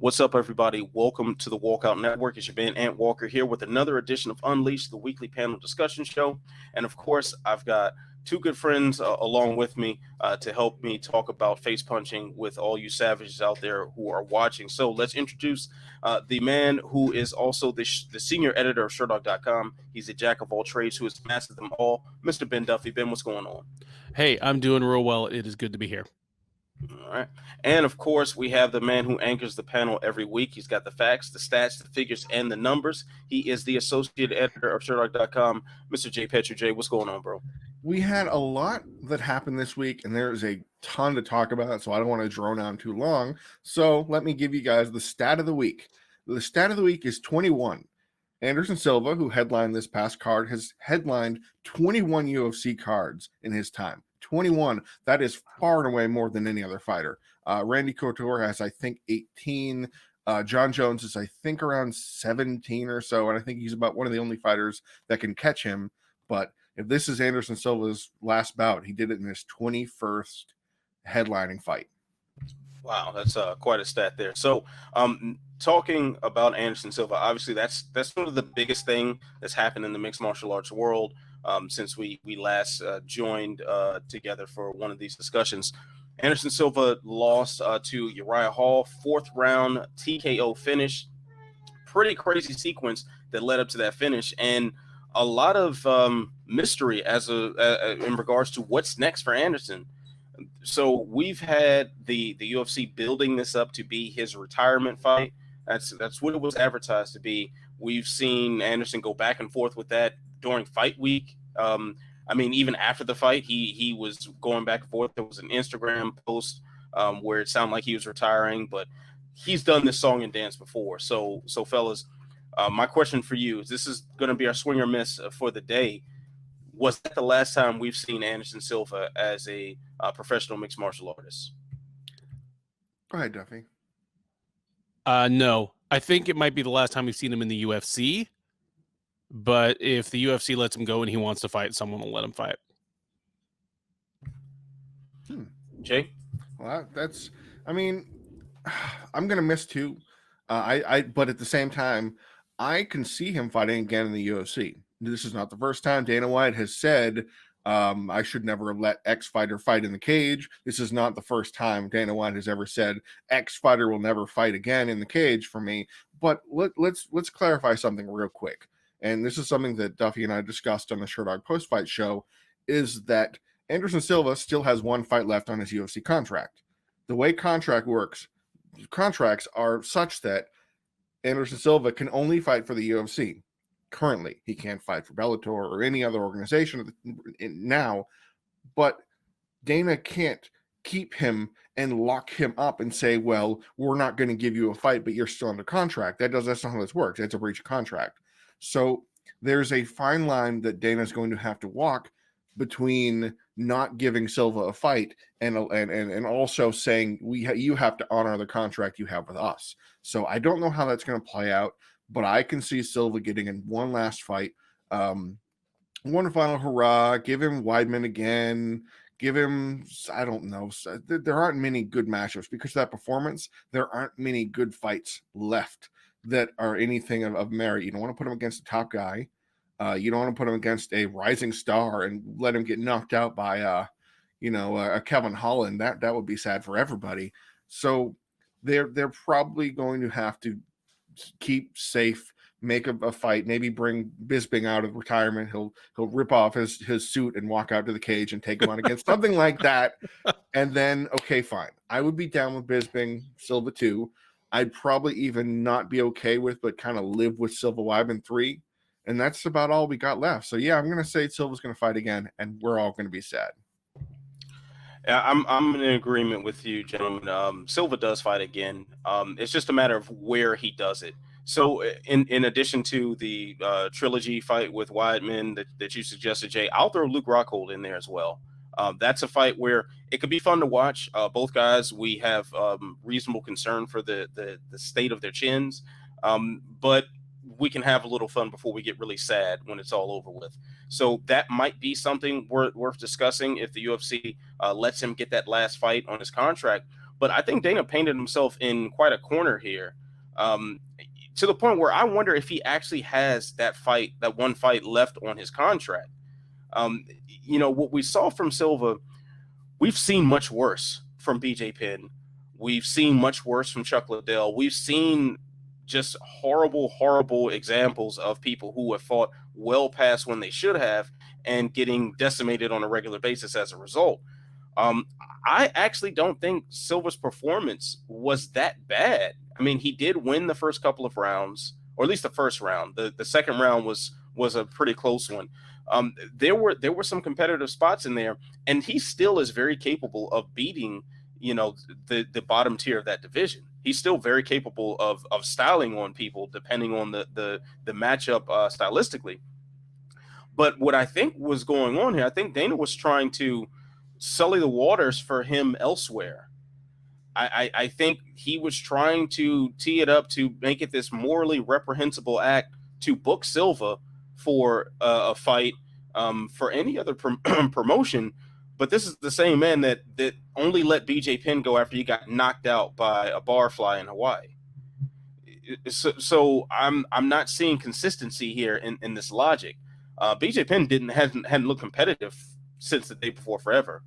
What's up, everybody? Welcome to the Walkout Network. It's your man, Ant Walker, here with another edition of Unleashed, the weekly panel discussion show. And of course, I've got two good friends along with me to help me talk about face punching with all you savages out there who are watching. So let's introduce the man who is also the senior editor of Sherdog.com. He's a jack of all trades who has mastered them all. Mr. Ben Duffy. Ben, what's going on? Hey, I'm doing real well. It is good to be here. All right. And of course, we have the man who anchors the panel every week. He's got the facts, the stats, the figures, and the numbers. He is the associate editor of Sherdog.com, Mr. J. Petru. J, what's going on, bro? We had a lot that happened this week, and there's a ton to talk about, so I don't want to drone on too long. So let me give you guys the stat of the week. The stat of the week is 21. Anderson Silva, who headlined this past card, has headlined 21 UFC cards in his time. 21. That is far and away more than any other fighter. Randy Couture has, I think, 18. John Jones is, I think, around 17 or so, and I think he's about one of the only fighters that can catch him. But if this is Anderson Silva's last bout, he did it in his 21st headlining fight. Wow, that's quite a stat there. So, talking about Anderson Silva, obviously that's sort of the biggest thing that's happened in the mixed martial arts world since we last joined together for one of these discussions. Anderson Silva lost to Uriah Hall, 4th round TKO finish. Pretty crazy sequence that led up to that finish, and a lot of mystery in regards to what's next for Anderson. So we've had the UFC building this up to be his retirement fight. That's what it was advertised to be. We've seen Anderson go back and forth with that during fight week. I mean, even after the fight, he was going back and forth. There was an Instagram post where it sounded like he was retiring, but he's done this song and dance before. So fellas, my question for you is: this is going to be our swing or miss for the day. Was that the last time we've seen Anderson Silva as a professional mixed martial artist? Go ahead, Duffy. No, I think it might be the last time we've seen him in the UFC. But if the UFC lets him go and he wants to fight, someone will let him fight. Jay? Well, I mean, I'm going to miss too. But at the same time, I can see him fighting again in the UFC. This is not the first time Dana White has said, I should never let X fighter fight in the cage. This is not the first time Dana White has ever said X fighter will never fight again in the cage for me. But let's clarify something real quick. And this is something that Duffy and I discussed on the Sherdog post-fight show, is that Anderson Silva still has one fight left on his UFC contract. The way contracts are such that Anderson Silva can only fight for the UFC. Currently, he can't fight for Bellator or any other organization now, but Dana can't keep him and lock him up and say, well, we're not going to give you a fight, but you're still under contract. That's not how this works. It's a breach of contract. So there's a fine line that Dana's going to have to walk between not giving Silva a fight and also saying you have to honor the contract you have with us. So I don't know how that's going to play out, but I can see Silva getting in one last fight, one final hurrah, give him Weidman again, give him, I don't know. There aren't many good matchups because of that performance. There aren't many good fights left that are anything of merit. You don't want to put him against a top guy. You don't want to put him against a rising star and let him get knocked out by a Kevin Holland. That would be sad for everybody. So they're probably going to have to keep safe, make a fight, maybe bring Bisping out of retirement. He'll rip off his suit and walk out to the cage and take him on against something like that. And then, okay, fine. I would be down with Bisping, Silva 2. I'd probably even not be okay with, but kind of live with Silva Weidman 3. And that's about all we got left. So, yeah, I'm going to say Silva's going to fight again, and we're all going to be sad. Yeah, I'm in agreement with you, gentlemen. Silva does fight again. It's just a matter of where he does it. So in addition to the trilogy fight with Weidman that you suggested, Jay, I'll throw Luke Rockhold in there as well. That's a fight where it could be fun to watch. Both guys, we have reasonable concern for the state of their chins, but we can have a little fun before we get really sad when it's all over with. So that might be something worth discussing if the UFC lets him get that last fight on his contract. But I think Dana painted himself in quite a corner here, to the point where I wonder if he actually has that one fight left on his contract. What we saw from Silva, we've seen much worse from BJ Penn. We've seen much worse from Chuck Liddell. We've seen just horrible, horrible examples of people who have fought well past when they should have and getting decimated on a regular basis as a result. I actually don't think Silva's performance was that bad. I mean, he did win the first couple of rounds, or at least the first round. The second round was a pretty close one. There were some competitive spots in there, and he still is very capable of beating, the bottom tier of that division. He's still very capable of styling on people depending on the matchup stylistically. But what I think was going on here, I think Dana was trying to sully the waters for him elsewhere. I think he was trying to tee it up to make it this morally reprehensible act to book Silva for a fight for any other promotion. But this is the same man that only let BJ Penn go after he got knocked out by a barfly in Hawaii. So I'm not seeing consistency here in this logic. BJ Penn hadn't looked competitive since the day before forever.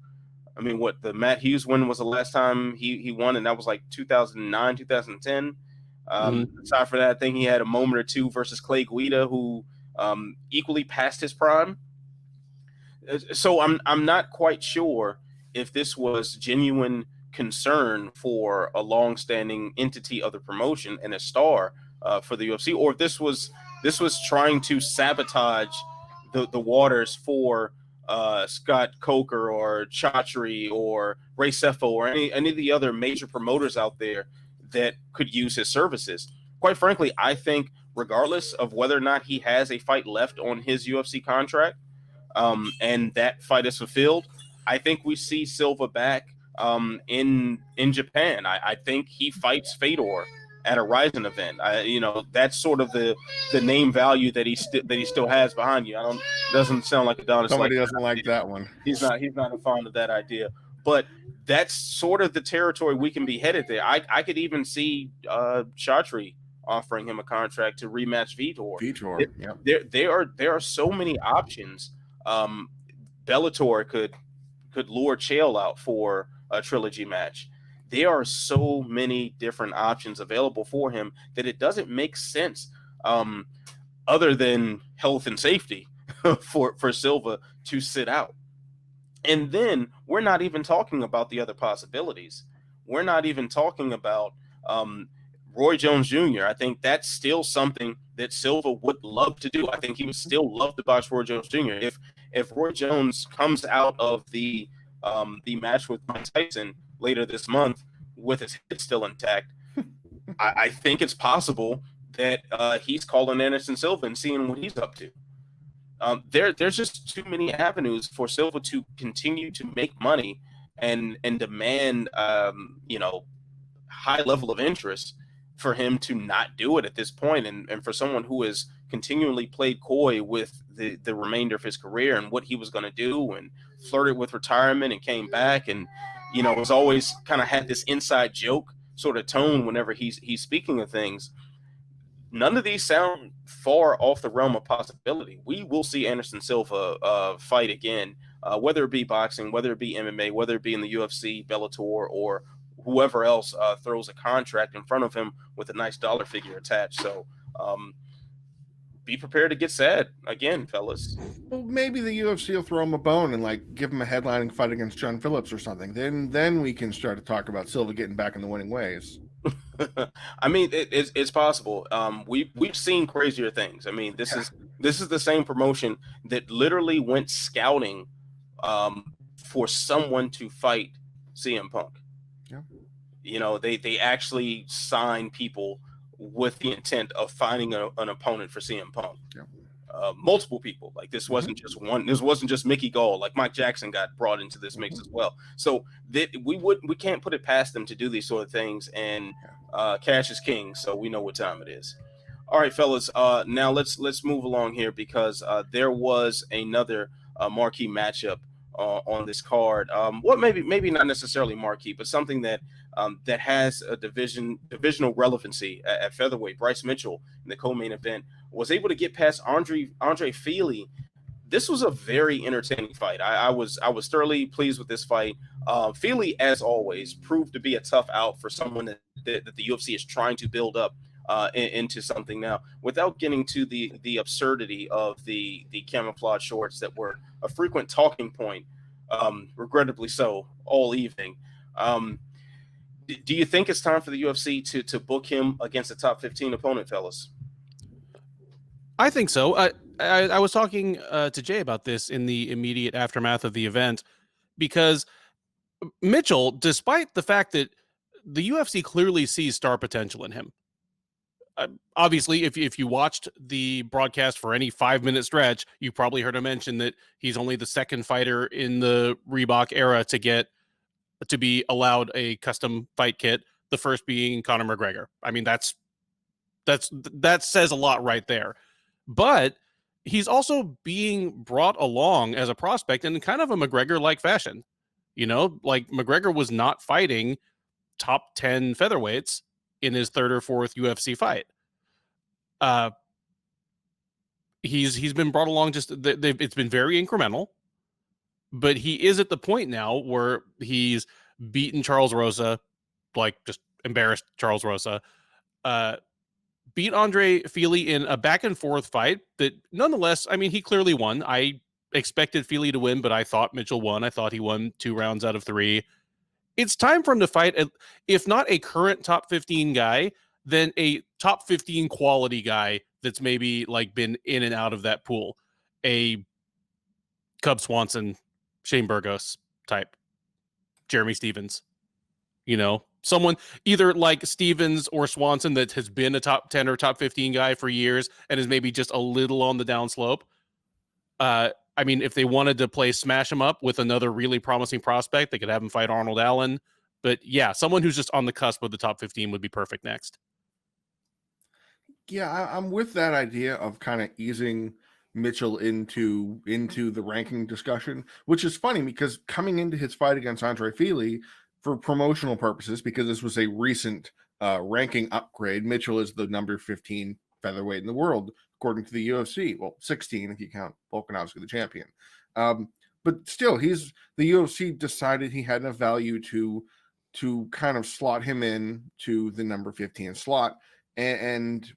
I mean, the Matt Hughes win was the last time he won, and that was like 2009, 2010. Aside for that, I think he had a moment or two versus Clay Guida, who equally passed his prime. So I'm not quite sure if this was genuine concern for a long-standing entity of the promotion and a star for the UFC, or if this was trying to sabotage the waters for Scott Coker or Chatri or Ray Sefo or any of the other major promoters out there that could use his services. Quite frankly, I think regardless of whether or not he has a fight left on his UFC contract, and that fight is fulfilled, I think we see Silva back in Japan. I think he fights Fedor at a Ryzen event. That's sort of the name value that he still has behind you. Doesn't sound like Adonis. Somebody doesn't like that one. He's not a fond of that idea. But that's sort of the territory we can be headed there. I could even see Chatri offering him a contract to rematch Vitor. Yeah. There are so many options. Bellator could lure Chael out for a trilogy match. There are so many different options available for him that it doesn't make sense, other than health and safety, for Silva to sit out. And then we're not even talking about the other possibilities. We're not even talking about Roy Jones Jr. I think that's still something that Silva would love to do. I think he would still love to box Roy Jones Jr. If Roy Jones comes out of the match with Mike Tyson later this month with his head still intact, I think it's possible that he's calling Anderson Silva and seeing what he's up to. There's just too many avenues for Silva to continue to make money and demand high level of interest for him to not do it at this point, and for someone who has continually played coy with the remainder of his career and what he was going to do, and flirted with retirement and came back, and was always kind of had this inside joke sort of tone whenever he's speaking of things. None of these sound far off the realm of possibility. We will see Anderson Silva fight again, whether it be boxing, whether it be MMA, whether it be in the UFC, Bellator, or whoever else throws a contract in front of him with a nice dollar figure attached. So be prepared to get sad again, fellas. Well, maybe the UFC will throw him a bone and give him a headlining fight against John Phillips or something. Then we can start to talk about Silva getting back in the winning ways. I mean, it's possible. We've seen crazier things. I mean, this is the same promotion that literally went scouting for someone to fight CM Punk. Yeah. They actually signed people with the intent of finding an opponent for CM Punk. Yeah. Multiple people. This wasn't just one. This wasn't just Mickey Gall. Mike Jackson got brought into this mix as well. So we can't put it past them to do these sort of things. And cash is king. So we know what time it is. All right, fellas. Now let's move along here, because there was another marquee matchup on this card. Maybe not necessarily marquee, but something that that has a divisional relevancy at featherweight. Bryce Mitchell in the co-main event was able to get past Andre Feely. This was a very entertaining fight. I was thoroughly pleased with this fight. Feely, as always, proved to be a tough out for someone that the UFC is trying to build up into something now, without getting to the absurdity of the camouflage shorts that were a frequent talking point, regrettably so, all evening. Do you think it's time for the UFC to book him against a top 15 opponent, fellas? I think so. I was talking to Jay about this in the immediate aftermath of the event, because Mitchell, despite the fact that the UFC clearly sees star potential in him, obviously, if you watched the broadcast for any 5-minute stretch, you probably heard him mention that he's only the second fighter in the Reebok era to be allowed a custom fight kit. The first being Conor McGregor. I mean, that says a lot right there. But he's also being brought along as a prospect in kind of a McGregor-like fashion. You know, like McGregor was not fighting top 10 featherweights in his third or fourth UFC fight. He's been brought along it's been very incremental, but he is at the point now where he's beaten Charles Rosa, like just embarrassed Charles Rosa, beat Andre Feely in a back and forth fight that nonetheless, I mean, he clearly won. I expected Feely to win, but I thought Mitchell won. I thought he won 2 rounds out of 3. It's time for him to fight, if not a current top 15 guy, then a top 15 quality guy that's maybe like been in and out of that pool. A Cub Swanson, Shane Burgos type, Jeremy Stevens, you know, someone either like Stevens or Swanson that has been a top 10 or top 15 guy for years and is maybe just a little on the downslope. I mean, if they wanted to play smash him up with another really promising prospect, they could have him fight Arnold Allen. But yeah, someone who's just on the cusp of the top 15 would be perfect next. Yeah, I'm with that idea of kind of easing Mitchell into the ranking discussion, which is funny because coming into his fight against Andre Feely for promotional purposes, because this was a recent ranking upgrade, Mitchell is the number 15 featherweight in the world, according to the UFC. Well, 16 if you count Volkanovski, the champion. But still, the UFC decided he had enough value to kind of slot him in to the number 15 slot, and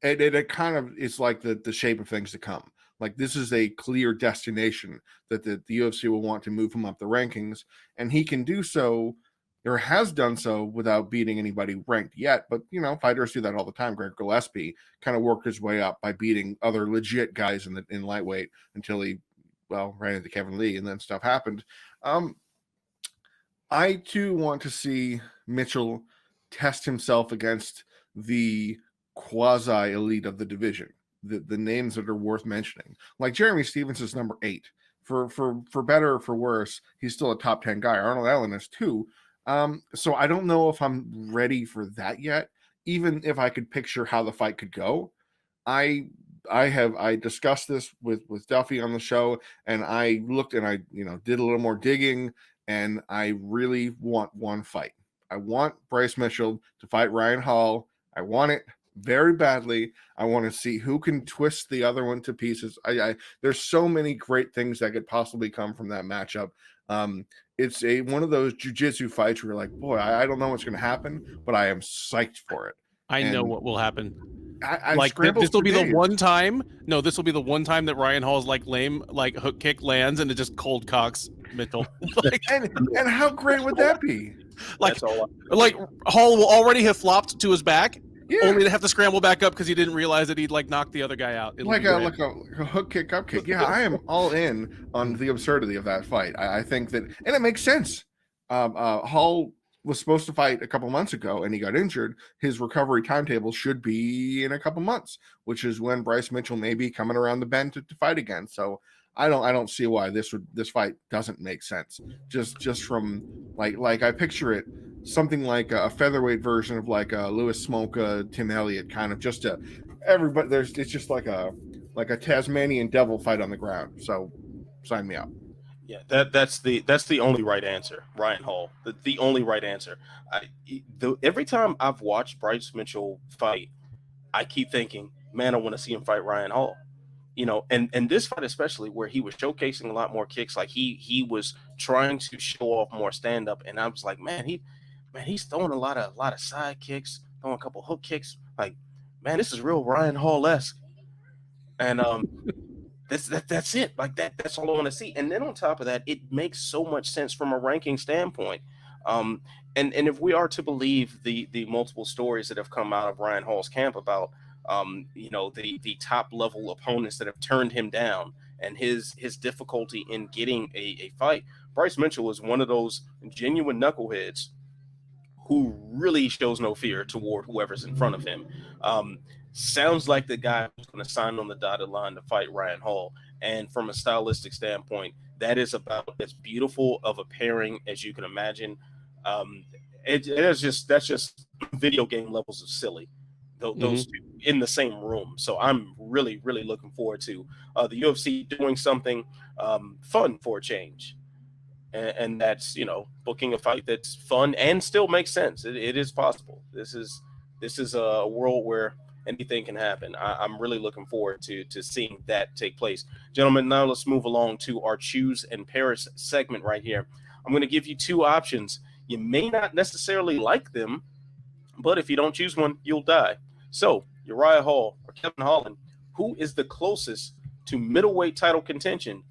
it kind of is like the shape of things to come. Like, this is a clear destination that the UFC will want to move him up the rankings, and he can do so, or has done so, without beating anybody ranked yet. But, you know, fighters do that all the time. Greg Gillespie kind of worked his way up by beating other legit guys in lightweight until he, ran into Kevin Lee, and then stuff happened. I, too, want to see Mitchell test himself against the quasi-elite of the division, the names that are worth mentioning. Like Jeremy Stevens is number 8. For better or for worse, he's still a top 10 guy. Arnold Allen is too. So I don't know if I'm ready for that yet, even if I could picture how the fight could go. I discussed this with Duffy on the show, and I looked and I did a little more digging, and I really want one fight. I want Bryce Mitchell to fight Ryan Hall. I want it very badly. I want to see who can twist the other one to pieces. There's so many great things that could possibly come from that matchup. It's one of those jiu-jitsu fights where you're like, boy, I don't know what's going to happen, but I am psyched for it. I know what will happen. This will be the one time. No, this will be the one time that Ryan Hall's lame hook kick lands and it just cold cocks Mitchell. and how great would that be? Hall will already have flopped to his back, only to have to scramble back up because he didn't realize that he'd knocked the other guy out. Like a hook kick, up kick. Yeah, I am all in on the absurdity of that fight. I think that, and it makes sense. Hall was supposed to fight a couple months ago and he got injured. His recovery timetable should be in a couple months, which is when Bryce Mitchell may be coming around the bend to fight again. So I don't see why this fight doesn't make sense. Just from like I picture it something like a featherweight version of like a Louis Smolka, Tim Elliott, kind of just everybody. It's just like a Tasmanian devil fight on the ground. So sign me up. Yeah, that's the only right answer, Ryan Hall. The only right answer. Every time I've watched Bryce Mitchell fight, I keep thinking, man, I want to see him fight Ryan Hall. And this fight especially, where he was showcasing a lot more kicks, like he was trying to show off more stand up, and I was like, he's throwing a lot of side kicks, throwing a couple hook kicks, like, man, this is real Ryan Hall esque, and that's it. Like that's all I want to see. And then on top of that, it makes so much sense from a ranking standpoint. Um, and if we are to believe the multiple stories that have come out of Ryan Hall's camp about the top level opponents that have turned him down and his difficulty in getting a fight, Bryce Mitchell is one of those genuine knuckleheads who really shows no fear toward whoever's in front of him. Sounds like the guy who's going to sign on the dotted line to fight Ryan Hall. And from a stylistic standpoint, that is about as beautiful of a pairing as you can imagine. That's just video game levels of silly. Those two in the same room. So I'm really, really looking forward to the UFC doing something fun for a change. And that's, booking a fight that's fun and still makes sense. It is possible. This is a world where anything can happen. I'm really looking forward to seeing that take place. Gentlemen, now let's move along to our Choose and Paris segment right here. I'm going to give you two options. You may not necessarily like them, but if you don't choose one, you'll die. So, Uriah Hall or Kevin Holland, who is the closest to middleweight title contention?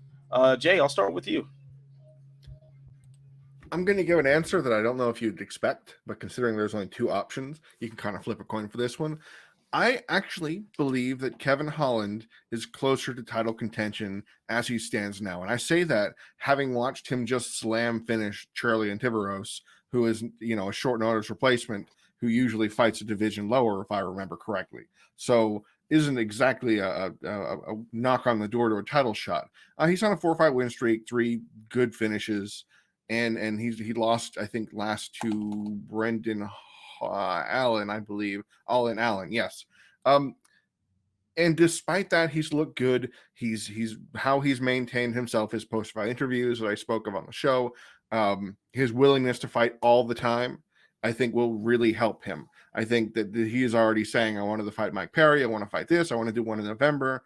Jay, I'll start with you. I'm going to give an answer that I don't know if you'd expect, but considering there's only two options, you can kind of flip a coin for this one. I actually believe that Kevin Holland is closer to title contention as he stands now. And I say that having watched him just slam finish Charlie Antiveros, who is, a short notice replacement who usually fights a division lower, if I remember correctly. So isn't exactly a knock on the door to a title shot. He's on a 4-fight win streak, 3 good finishes. And he lost, I think, last to Brendan Allen, I believe. Allen, yes. And despite that, he's looked good. He's maintained himself, his post-fight interviews that I spoke of on the show, his willingness to fight all the time, I think will really help him. I think that he is already saying, I wanted to fight Mike Perry. I want to fight this. I want to do one in November,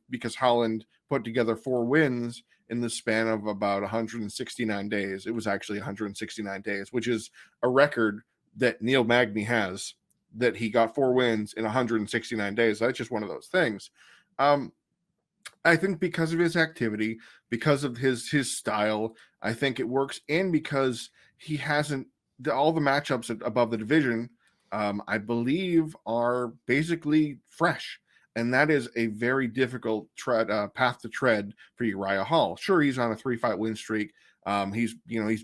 because Holland put together 4 wins in the span of about 169 days. It was actually 169 days, which is a record that Neil Magny has, that he got 4 wins in 169 days. That's just one of those things. I think because of his activity, because of his style, I think it works. And because he hasn't, all the matchups above the division, I believe, are basically fresh. And that is a very difficult path to tread for Uriah Hall. Sure, he's on a 3-fight win streak. He's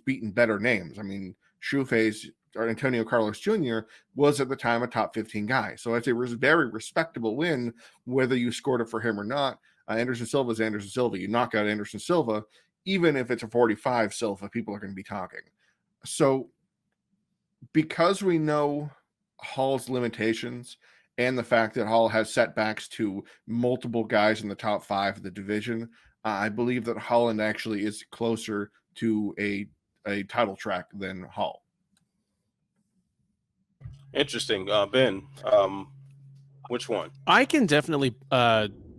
beaten better names. I mean, Shoeface or Antonio Carlos Jr. was at the time a top 15 guy. So it's a very respectable win, whether you scored it for him or not. Anderson Silva is Anderson Silva. You knock out Anderson Silva, even if it's a 45 Silva, people are going to be talking. So because we know Hall's limitations and the fact that Hall has setbacks to multiple guys in the top 5 of the division, I believe that Holland actually is closer to a title track than Hall. Interesting. Ben, which one? I can definitely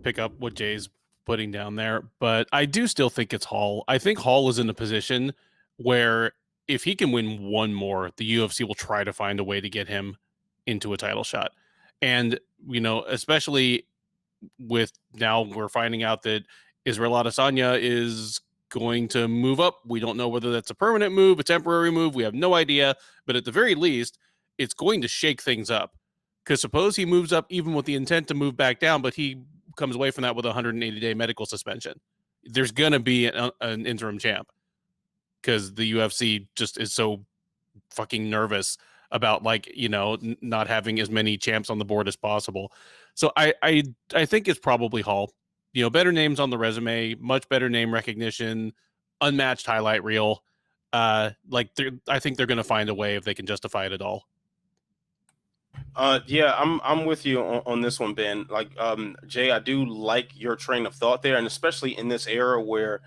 pick up what Jay's putting down there, but I do still think it's Hall. I think Hall is in a position where if he can win one more, the UFC will try to find a way to get him into a title shot. And, especially with now we're finding out that Israel Adesanya is going to move up. We don't know whether that's a permanent move, a temporary move. We have no idea. But at the very least, it's going to shake things up. Because suppose he moves up even with the intent to move back down, but he comes away from that with a 180-day medical suspension. There's going to be an interim champ because the UFC just is so fucking nervous about not having as many champs on the board as possible. So I think it's probably Hall. Better names on the resume, much better name recognition, unmatched highlight reel. I think they're going to find a way if they can justify it at all. Yeah, I'm with you on this one, Ben. Jay, I do like your train of thought there, and especially in this era where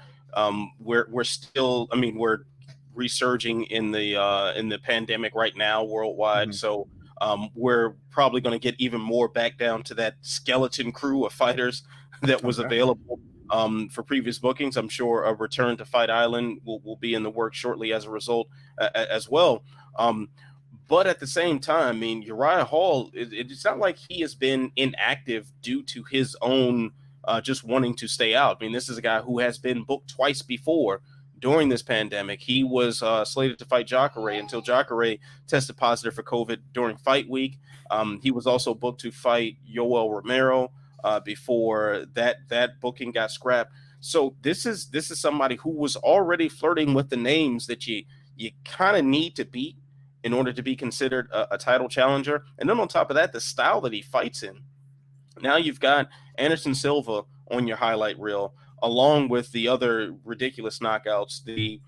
We're still, I mean, we're resurging in the pandemic right now worldwide. So we're probably going to get even more back down to that skeleton crew of fighters that was available for previous bookings. I'm sure a return to Fight Island will be in the works shortly as a result as well. But at the same time, I mean, Uriah Hall, it's not like he has been inactive due to his own just wanting to stay out. I mean, this is a guy who has been booked twice before during this pandemic. He was slated to fight Jacare until Jacare tested positive for COVID during fight week. He was also booked to fight Yoel Romero before that booking got scrapped. So this is somebody who was already flirting with the names that you kind of need to beat in order to be considered a title challenger. And then on top of that, the style that he fights in. Now you've got Anderson Silva on your highlight reel, along with the other ridiculous knockouts, the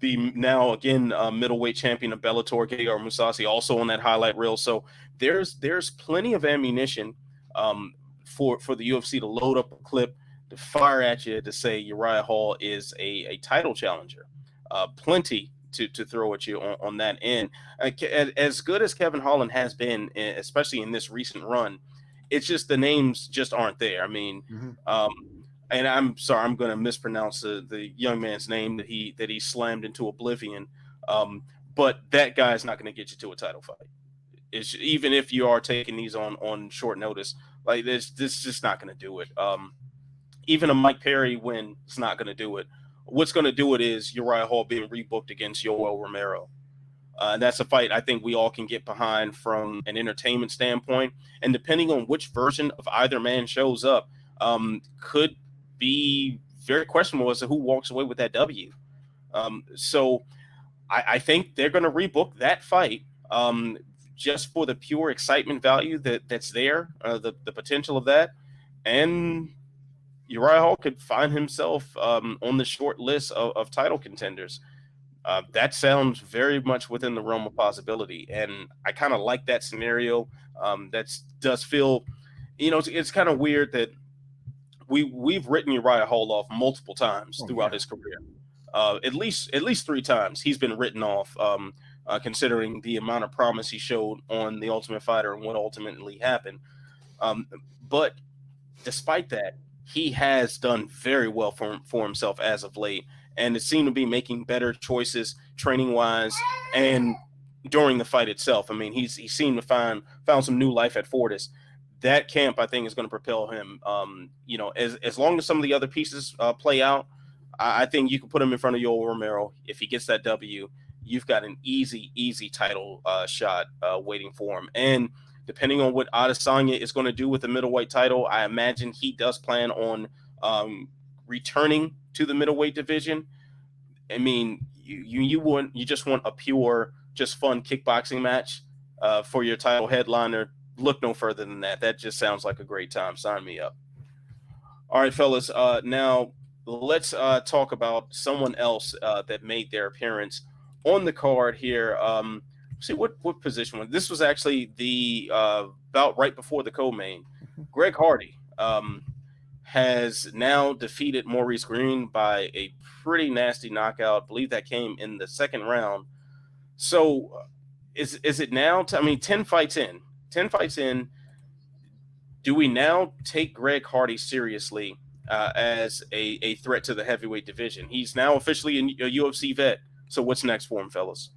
now again middleweight champion of Bellator, Gegard Mousasi, also on that highlight reel. So there's plenty of ammunition for the UFC to load up a clip to fire at you to say Uriah Hall is a title challenger. Plenty to throw at you on that end. As good as Kevin Holland has been, especially in this recent run, it's just the names just aren't there. I mean, and I'm sorry, I'm going to mispronounce the young man's name that he slammed into oblivion. But that guy is not going to get you to a title fight. Even if you are taking these on short notice, like this just not going to do it. Even a Mike Perry win is not going to do it. What's going to do it is Uriah Hall being rebooked against Yoel Romero. And that's a fight I think we all can get behind from an entertainment standpoint. And depending on which version of either man shows up, could be very questionable as to who walks away with that W. So I think they're going to rebook that fight just for the pure excitement value that's there, the potential of that. And Uriah Hall could find himself on the short list of title contenders. That sounds very much within the realm of possibility, and I kind of like that scenario. That does feel, it's kind of weird that we've written Uriah Hall off multiple times throughout his career. At least 3 times he's been written off, considering the amount of promise he showed on The Ultimate Fighter and what ultimately happened. But despite that, he has done very well for himself as of late, and it seemed to be making better choices training wise and during the fight itself. I mean, he seemed to found some new life at Fortis. That camp, I think, is going to propel him. As long as some of the other pieces play out, I think you can put him in front of Yoel Romero. If he gets that W, you've got an easy title shot waiting for him. And depending on what Adesanya is going to do with the middleweight title, I imagine he does plan on returning to the middleweight division. I mean, you just want a pure, just fun kickboxing match for your title headliner. Look no further than that. That just sounds like a great time. Sign me up. All right, fellas. Now let's talk about someone else that made their appearance on the card here. See what position was this? Was actually the bout right before the co-main. Greg Hardy has now defeated Maurice Green by a pretty nasty knockout. I believe that came in the second round. So is it now? 10 fights in. Do we now take Greg Hardy seriously as a threat to the heavyweight division? He's now officially a UFC vet. So what's next for him, fellas?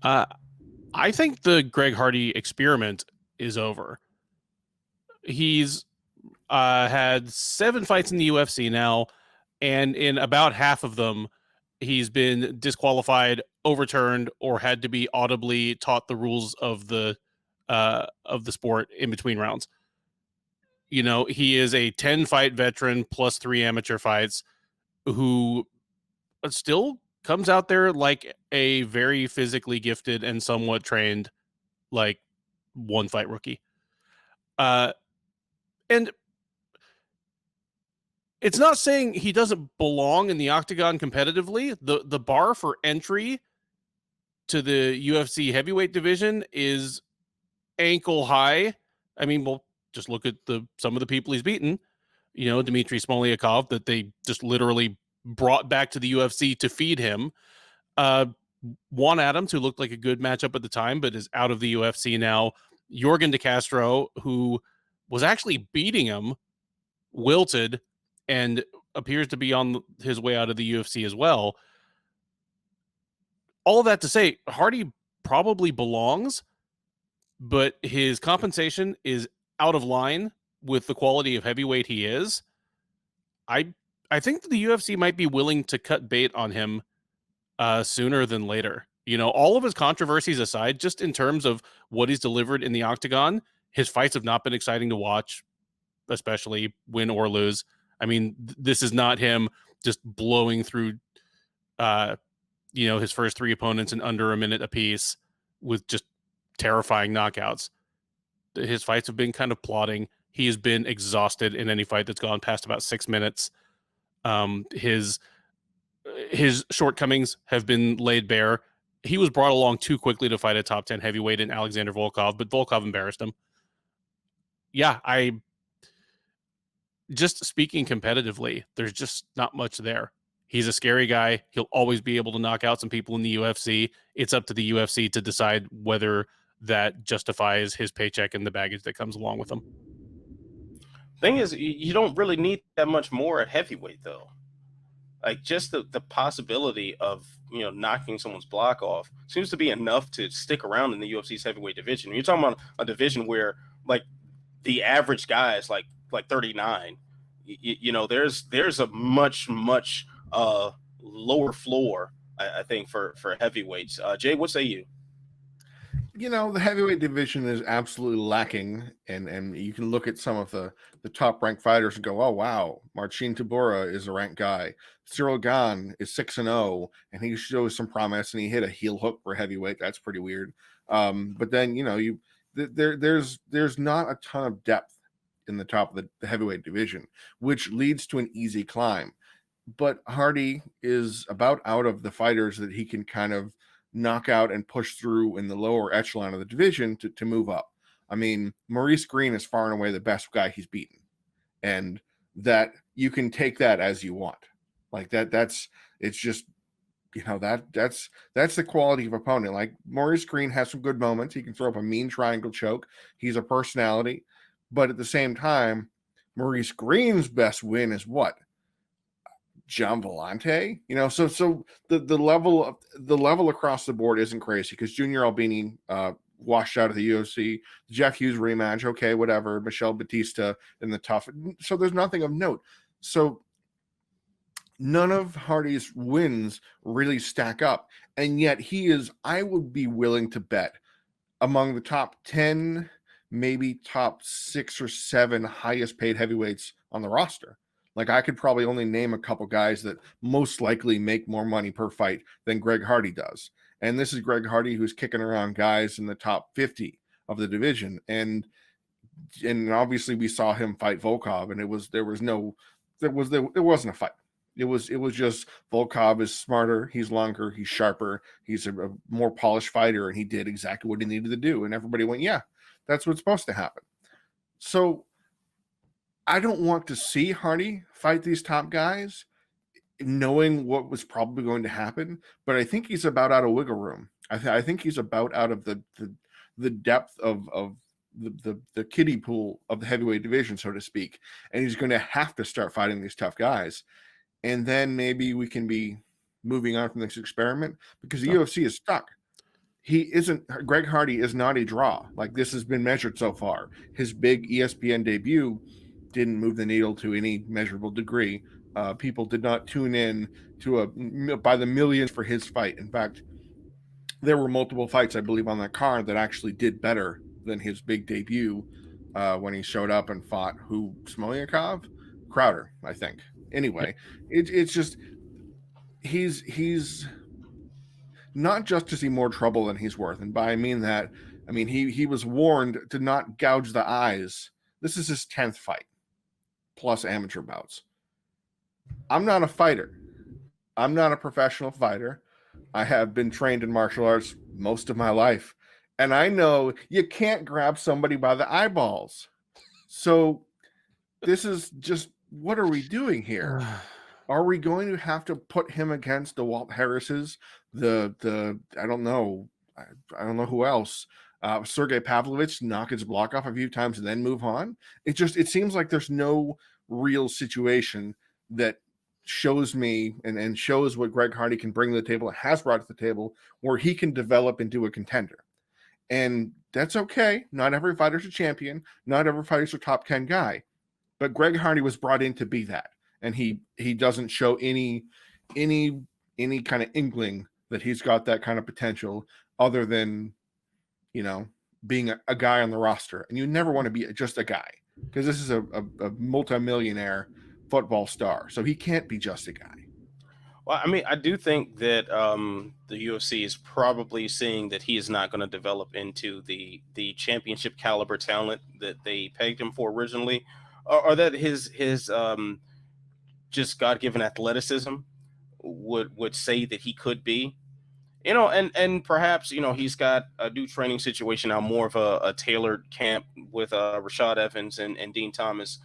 I think the Greg Hardy experiment is over. He's had 7 fights in the UFC now, and in about half of them, he's been disqualified, overturned, or had to be audibly taught the rules of the sport in between rounds. He is a 10-fight veteran plus 3 amateur fights who still comes out there like a very physically gifted and somewhat trained, like, 1-fight rookie. And it's not saying he doesn't belong in the octagon competitively. The bar for entry to the UFC heavyweight division is ankle high. I mean, well, just look at some of the people he's beaten. Dmitry Smolyakov, that they just literally brought back to the UFC to feed him. Juan Adams, who looked like a good matchup at the time, but is out of the UFC now. Jorgen De Castro, who was actually beating him, wilted, and appears to be on his way out of the UFC as well. All of that to say, Hardy probably belongs, but his compensation is out of line with the quality of heavyweight he is. I think that the UFC might be willing to cut bait on him sooner than later. All of his controversies aside, just in terms of what he's delivered in the octagon, his fights have not been exciting to watch, especially win or lose. I mean, this is not him just blowing through, his first 3 opponents in under a minute apiece with just terrifying knockouts. His fights have been kind of plodding. He has been exhausted in any fight that's gone past about 6 minutes. His shortcomings have been laid bare. He was brought along too quickly to fight a top 10 heavyweight in Alexander Volkov, but Volkov embarrassed him. Yeah, just speaking competitively, there's just not much there. He's a scary guy. He'll always be able to knock out some people in the UFC. It's up to the UFC to decide whether that justifies his paycheck and the baggage that comes along with him. Thing is, you don't really need that much more at heavyweight, though. Like, just the possibility of, knocking someone's block off seems to be enough to stick around in the UFC's heavyweight division. You're talking about a division where, like, the average guy is like 39. There's a much lower floor, I think, for heavyweights. Jay, what say you? The heavyweight division is absolutely lacking, and you can look at some of the top ranked fighters and go, oh wow, Marcin Tybura is a ranked guy. Cyril Gane is 6-0, and he shows some promise, and he hit a heel hook for heavyweight. That's pretty weird. But then there's not a ton of depth in the top of the heavyweight division, which leads to an easy climb. But Hardy is about out of the fighters that he can kind of knock out and push through in the lower echelon of the division to move up. I mean, Maurice Green is far and away the best guy he's beaten, and that you can take that as you want. Like that's the quality of opponent. Like, Maurice Green has some good moments. He can throw up a mean triangle choke. He's a personality, but at the same time, Maurice Green's best win is what? John Volante, so the level across the board isn't crazy, because Junior Albini washed out of the UFC, Jeff Hughes rematch, okay, whatever, Michelle Batista in the tough, so there's nothing of note. So none of Hardy's wins really stack up, and yet he is, I would be willing to bet, among the top 10, maybe top 6 or 7 highest paid heavyweights on the roster. Like, I could probably only name a couple guys that most likely make more money per fight than Greg Hardy does. And this is Greg Hardy, who's kicking around guys in the top 50 of the division. And obviously we saw him fight Volkov, and there wasn't a fight. It was just Volkov is smarter, he's longer, he's sharper, he's a more polished fighter, and he did exactly what he needed to do. And everybody went, yeah, that's what's supposed to happen. So I don't want to see Hardy fight these top guys knowing what was probably going to happen, but I think he's about out of wiggle room. I think he's about out of the depth of the kiddie pool of the heavyweight division, so to speak, and he's going to have to start fighting these tough guys. And then maybe we can be moving on from this experiment, because the UFC is stuck. Greg Hardy is not a draw. Like, this has been measured so far. His big ESPN debut didn't move the needle to any measurable degree. People did not tune in by the millions for his fight. In fact, there were multiple fights, I believe, on that card that actually did better than his big debut when he showed up and fought Smolyakov? Crowder, I think. Anyway, it's just he's not just to see more trouble than he's worth. And by I mean he was warned to not gouge the eyes. This is his 10th fight, plus amateur bouts. I'm not a fighter. I'm not a professional fighter. I have been trained in martial arts most of my life. And I know you can't grab somebody by the eyeballs. So this is just what are we doing here? Are we going to have to put him against the Walt Harrises, the I don't know who else, Sergey Pavlovich, knock his block off a few times and then move on? It seems like there's no real situation that shows me and shows what Greg Hardy can bring to the table and has brought to the table where he can develop into a contender. And that's okay. Not every fighter's a champion. Not every fighter's a top 10 guy. But Greg Hardy was brought in to be that. And he doesn't show any kind of inkling that he's got that kind of potential other than, being a guy on the roster. And you never want to be just a guy because this is a multimillionaire football star. So he can't be just a guy. Well, I mean, I do think that the UFC is probably seeing that he is not going to develop into the championship caliber talent that they pegged him for originally, or that his just God-given athleticism would say that he could be. And perhaps, he's got a new training situation now, more of a tailored camp with Rashad Evans and Dean Thomas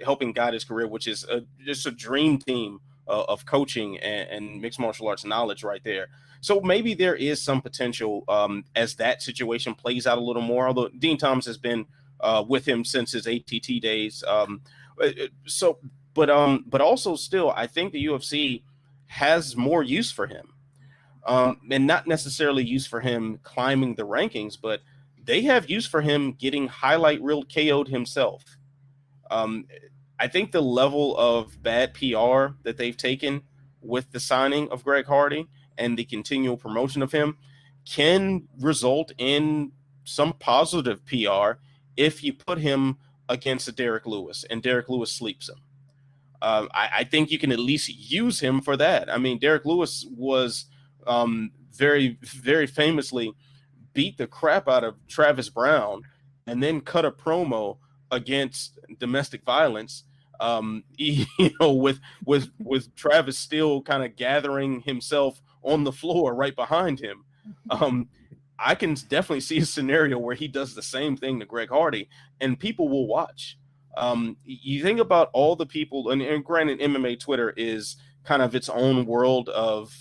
helping guide his career, which is just a dream team of coaching and mixed martial arts knowledge right there. So maybe there is some potential as that situation plays out a little more, although Dean Thomas has been with him since his ATT days. But also still, I think the UFC has more use for him. And not necessarily use for him climbing the rankings, but they have use for him getting highlight reel KO'd himself. I think the level of bad PR that they've taken with the signing of Greg Hardy and the continual promotion of him can result in some positive PR if you put him against a Derek Lewis and Derek Lewis sleeps him. I think you can at least use him for that. I mean, Derek Lewis was very, very famously beat the crap out of Travis Brown and then cut a promo against domestic violence, with Travis still kind of gathering himself on the floor right behind him. I can definitely see a scenario where he does the same thing to Greg Hardy and people will watch. You think about all the people, and granted, MMA Twitter is kind of its own world of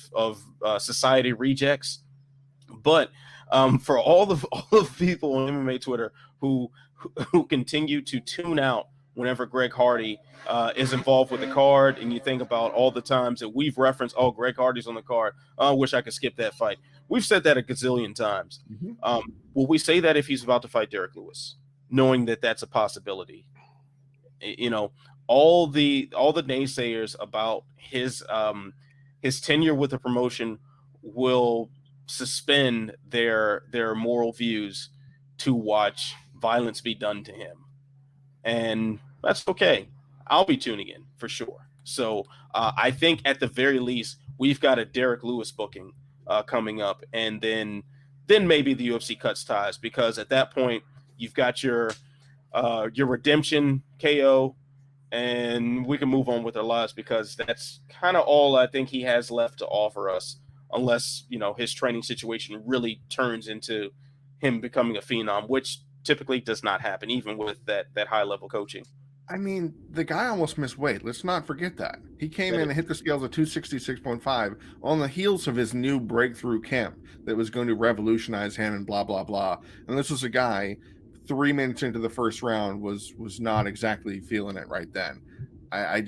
society rejects, but for all the people on MMA Twitter who continue to tune out whenever Greg Hardy is involved with the card, and you think about all the times that we've referenced, oh, Greg Hardy's on the card, I wish I could skip that fight. We've said that a gazillion times. Mm-hmm. Will we say that if he's about to fight Derek Lewis, knowing that that's a possibility? All the naysayers about his tenure with the promotion will suspend their moral views to watch violence be done to him, and that's okay. I'll be tuning in for sure. So I think at the very least we've got a Derek Lewis booking coming up, and then maybe the UFC cuts ties, because at that point you've got your redemption KO, and we can move on with our lives, because that's kind of all I think he has left to offer us, unless his training situation really turns into him becoming a phenom, which typically does not happen, even with that high level coaching. I mean, the guy almost missed weight. Let's not forget that. He came in and hit the scales at 266.5 on the heels of his new breakthrough camp that was going to revolutionize him and blah, blah, blah. And this was a guy 3 minutes into the first round was not exactly feeling it right then. I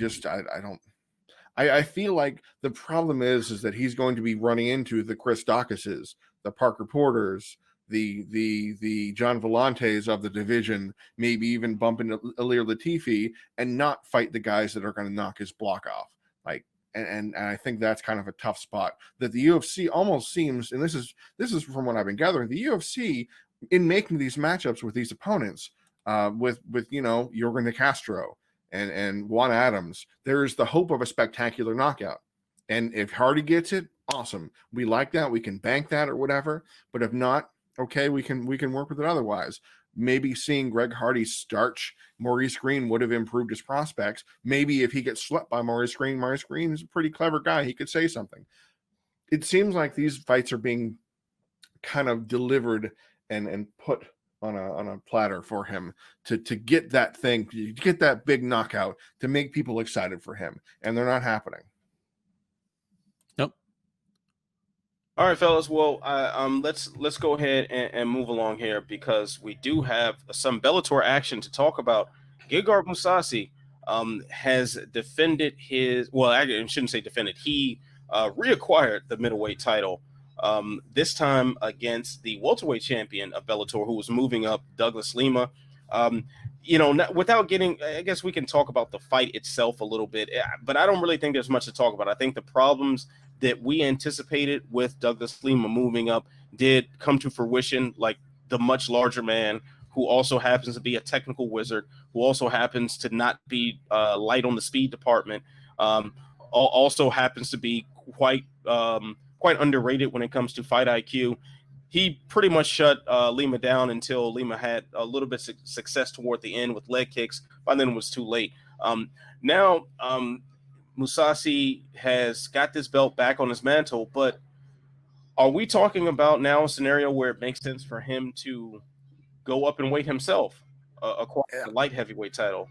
feel like the problem is that he's going to be running into the Chris Dawkises, the Parker Porters, the John Volantes of the division, maybe even bump into Ilir Latifi, and not fight the guys that are going to knock his block off. And I think that's kind of a tough spot that the UFC almost seems, and this is from what I've been gathering, the UFC in making these matchups with these opponents, with Jorgen De Castro and Juan Adams, there is the hope of a spectacular knockout. And if Hardy gets it, awesome. We like that. We can bank that or whatever. But if not, okay, we can work with it otherwise. Maybe seeing Greg Hardy starch Maurice Green would have improved his prospects. Maybe if he gets swept by Maurice Green is a pretty clever guy. He could say something. It seems like these fights are being kind of delivered and put on a platter for him to get that thing, to get that big knockout, to make people excited for him, and they're not happening. Nope. All right, fellas. Well, let's go ahead and move along here because we do have some Bellator action to talk about. Gegard Mousasi has defended his. Well, I shouldn't say defended. He reacquired the middleweight title. This time against the welterweight champion of Bellator, who was moving up, Douglas Lima. Without getting, I guess we can talk about the fight itself a little bit, but I don't really think there's much to talk about. I think the problems that we anticipated with Douglas Lima moving up did come to fruition, like the much larger man who also happens to be a technical wizard, who also happens to not be light on the speed department, also happens to be quite underrated when it comes to fight IQ. He pretty much shut Lima down until Lima had a little bit of success toward the end with leg kicks. By then it was too late. Now Mousasi has got this belt back on his mantle, but are we talking about now a scenario where it makes sense for him to go up in weight himself, acquire the light heavyweight title?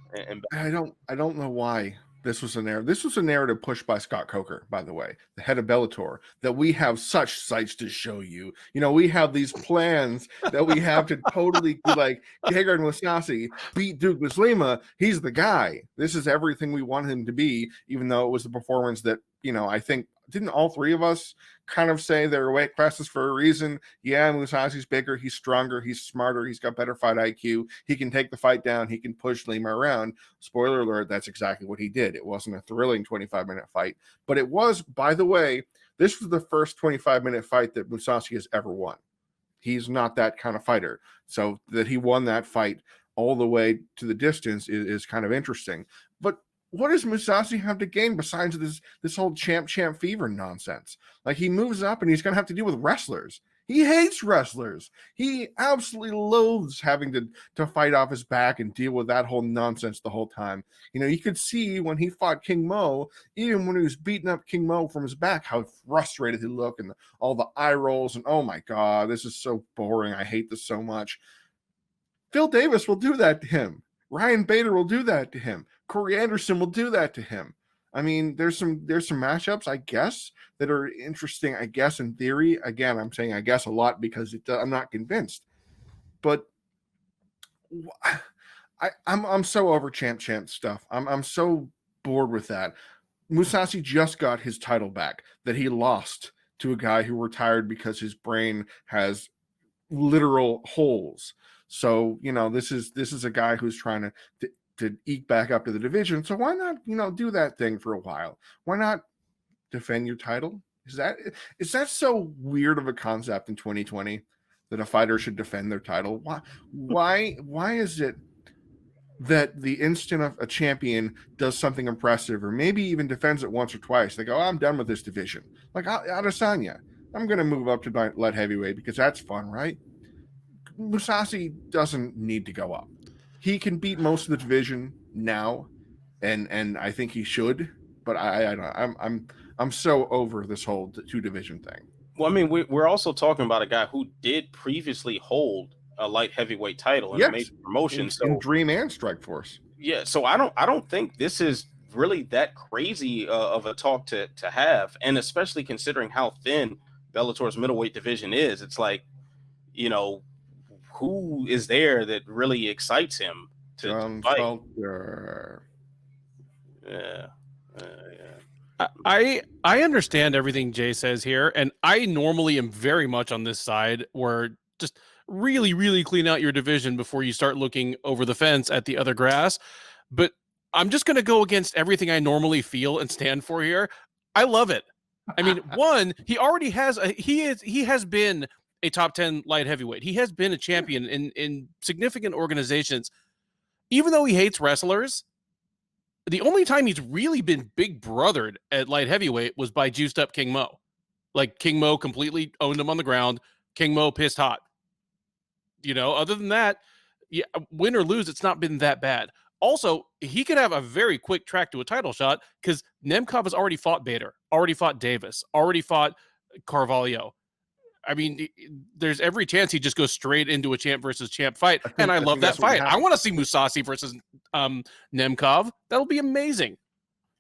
I don't know why this was a narrative. This was a narrative pushed by Scott Coker, by the way, the head of Bellator, that we have such sights to show you. We have these plans that we have to totally be like, Gegard Mousasi beat Douglas Lima. He's the guy. This is everything we want him to be, even though it was the performance that, I think, didn't all three of us kind of say they're weight classes for a reason? Yeah, Musasi's bigger, he's stronger, he's smarter, he's got better fight IQ, he can take the fight down, he can push Lima around. Spoiler alert, that's exactly what he did. It wasn't a thrilling 25-minute fight, but it was, by the way, this was the first 25-minute fight that Mousasi has ever won. He's not that kind of fighter. So that he won that fight all the way to the distance is kind of interesting. But what does Mousasi have to gain besides this whole champ fever nonsense? Like, he moves up and he's going to have to deal with wrestlers. He hates wrestlers. He absolutely loathes having to fight off his back and deal with that whole nonsense the whole time. You could see when he fought King Mo, even when he was beating up King Mo from his back, how frustrated he looked and all the eye rolls and, oh my God, this is so boring. I hate this so much. Phil Davis will do that to him. Ryan Bader will do that to him. Corey Anderson will do that to him. I mean, there's some matchups, I guess, that are interesting, I guess, in theory. Again, I'm saying I guess a lot because I'm not convinced. But I'm so over champ stuff. I'm so bored with that. Mousasi just got his title back that he lost to a guy who retired because his brain has literal holes. So, this is a guy who's trying to eke back up to the division. So why not, do that thing for a while? Why not defend your title? Is that so weird of a concept in 2020 that a fighter should defend their title? Why is it that the instant a champion does something impressive or maybe even defends it once or twice, they go, I'm done with this division. Like Arasana, I'm going to move up to light heavyweight because that's fun, right? Mousasi doesn't need to go up. He can beat most of the division now, and I think he should. But I'm so over this whole two division thing. Well, I mean, we're also talking about a guy who did previously hold a light heavyweight title in a major promotion, in Dream and Strikeforce. Yeah, so I don't think this is really that crazy of a talk to have, and especially considering how thin Bellator's middleweight division is. It's like, who is there that really excites him to fight? Yeah. I understand everything Jay says here, and I normally am very much on this side where just really, really clean out your division before you start looking over the fence at the other grass. But I'm just going to go against everything I normally feel and stand for here. I love it. I mean, one, he already has he has been a top 10 light heavyweight. He has been a champion in significant organizations. Even though he hates wrestlers, the only time he's really been big brothered at light heavyweight was by juiced up King Mo. Like, King Mo completely owned him on the ground. King Mo pissed hot. Other than that, yeah, win or lose, it's not been that bad. Also, he could have a very quick track to a title shot because Nemkov has already fought Bader, already fought Davis, already fought Carvalho. I mean, there's every chance he just goes straight into a champ versus champ fight, and I love that that's what fight. I want to see Mousasi versus Nemkov. That'll be amazing.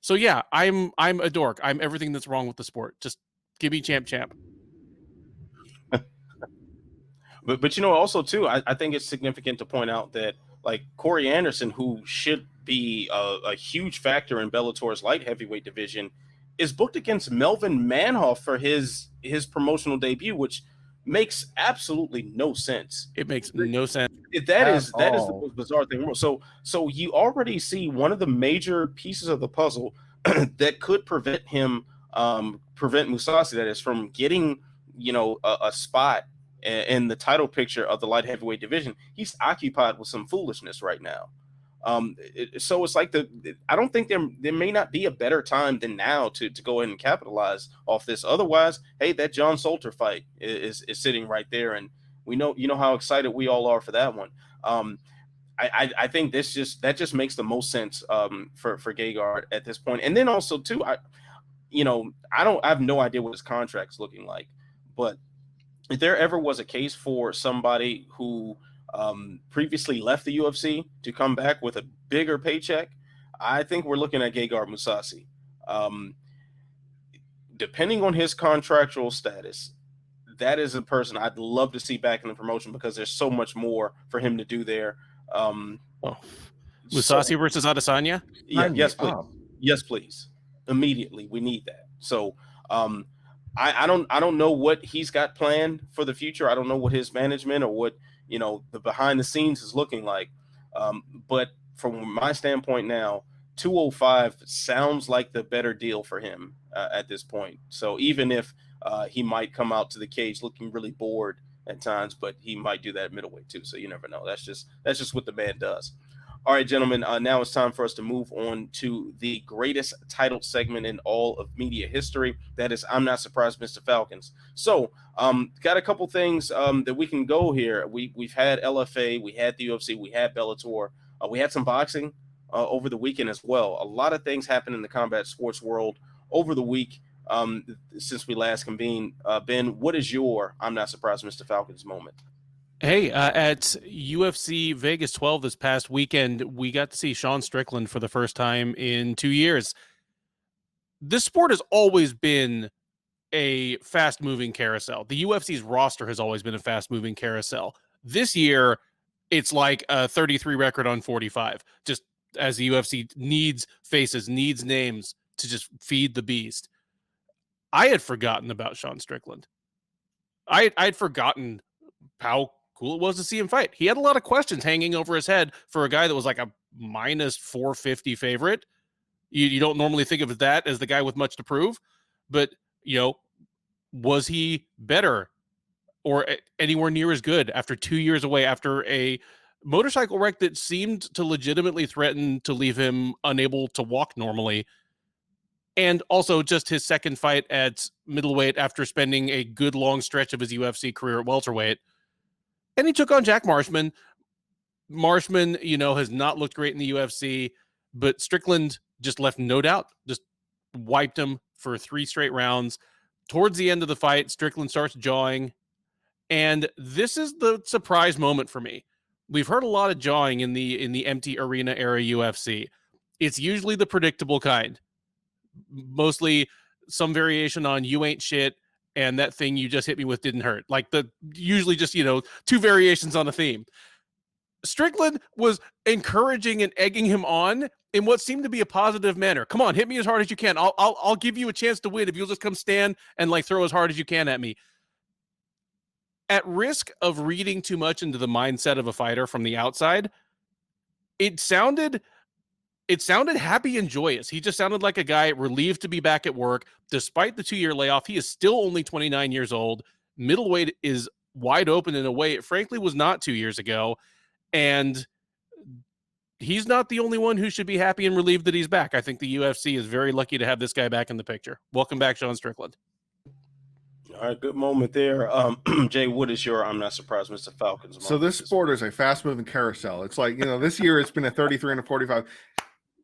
So yeah, I'm a dork. I'm everything that's wrong with the sport. Just give me champ. But you know, also too, I think it's significant to point out that like Corey Anderson, who should be a huge factor in Bellator's light heavyweight division, is booked against Melvin Manhoff for his promotional debut, which makes absolutely no sense. It makes no sense. That is the most bizarre thing. So you already see one of the major pieces of the puzzle that could prevent Mousasi, that is, from getting, you know, a spot in the title picture of the light heavyweight division. He's occupied with some foolishness right now. So it's like I don't think there may not be a better time than now to go ahead and capitalize off this. Otherwise, hey, that John Salter fight is sitting right there, and you know how excited we all are for that one. I think that just makes the most sense for Gegard at this point. And then also too, I have no idea what his contract's looking like, but if there ever was a case for somebody who previously left the UFC to come back with a bigger paycheck, I think we're looking at Gegard Mousasi. Depending on his contractual status, that is a person I'd love to see back in the promotion, because there's so much more for him to do there. Mousasi versus Adesanya? Yeah, yes, please. Yes, please. Immediately, we need that. So, I don't know what he's got planned for the future. I don't know what his management or what, you know, the behind the scenes is looking like. But from my standpoint now, 205 sounds like the better deal for him at this point. So even if he might come out to the cage looking really bored at times, but he might do that at middleweight too. So you never know. That's just what the man does. All right, gentlemen, now it's time for us to move on to the greatest title segment in all of media history. That is, I'm Not Surprised, Mr. Falcons. So, got a couple things that we can go here. We've had LFA, we had the UFC, we had Bellator, we had some boxing over the weekend as well. A lot of things happened in the combat sports world over the week since we last convened. Ben, what is your I'm Not Surprised, Mr. Falcons moment? Hey, at UFC Vegas 12 this past weekend, we got to see Sean Strickland for the first time in 2 years. This sport has always been a fast-moving carousel. The UFC's roster has always been a fast-moving carousel. This year, it's like a 33 record on 45, just as the UFC needs faces, needs names to just feed the beast. I had forgotten about Sean Strickland. I'd forgotten how cool it was to see him fight. He had a lot of questions hanging over his head for a guy that was like a minus 450 favorite. You don't normally think of that as the guy with much to prove, but, you know, was he better or anywhere near as good after 2 years away, after a motorcycle wreck that seemed to legitimately threaten to leave him unable to walk normally? And also just his second fight at middleweight after spending a good long stretch of his UFC career at welterweight. And he took on Jack Marshman. Marshman, you know, has not looked great in the UFC, but Strickland just left no doubt, just wiped him for 3 straight rounds. Towards the end of the fight, Strickland starts jawing. And this is the surprise moment for me. We've heard a lot of jawing in the empty arena era UFC. It's usually the predictable kind. Mostly some variation on "you ain't shit" and "that thing you just hit me with didn't hurt." Like usually just, you know, 2 variations on a theme. Strickland was encouraging and egging him on in what seemed to be a positive manner. Come on, hit me as hard as you can. I'll give you a chance to win if you'll just come stand and like throw as hard as you can at me. At risk of reading too much into the mindset of a fighter from the outside, it sounded happy and joyous. He just sounded like a guy relieved to be back at work. Despite the 2-year layoff, he is still only 29 years old. Middleweight is wide open in a way it frankly was not 2 years ago. And he's not the only one who should be happy and relieved that he's back. I think the UFC is very lucky to have this guy back in the picture. Welcome back, Sean Strickland. All right, good moment there. Jay, what is your I'm Not Surprised, Mr. Falcons moment? So this sport is a fast-moving carousel. It's like, you know, this year it's been a 33 and a 45.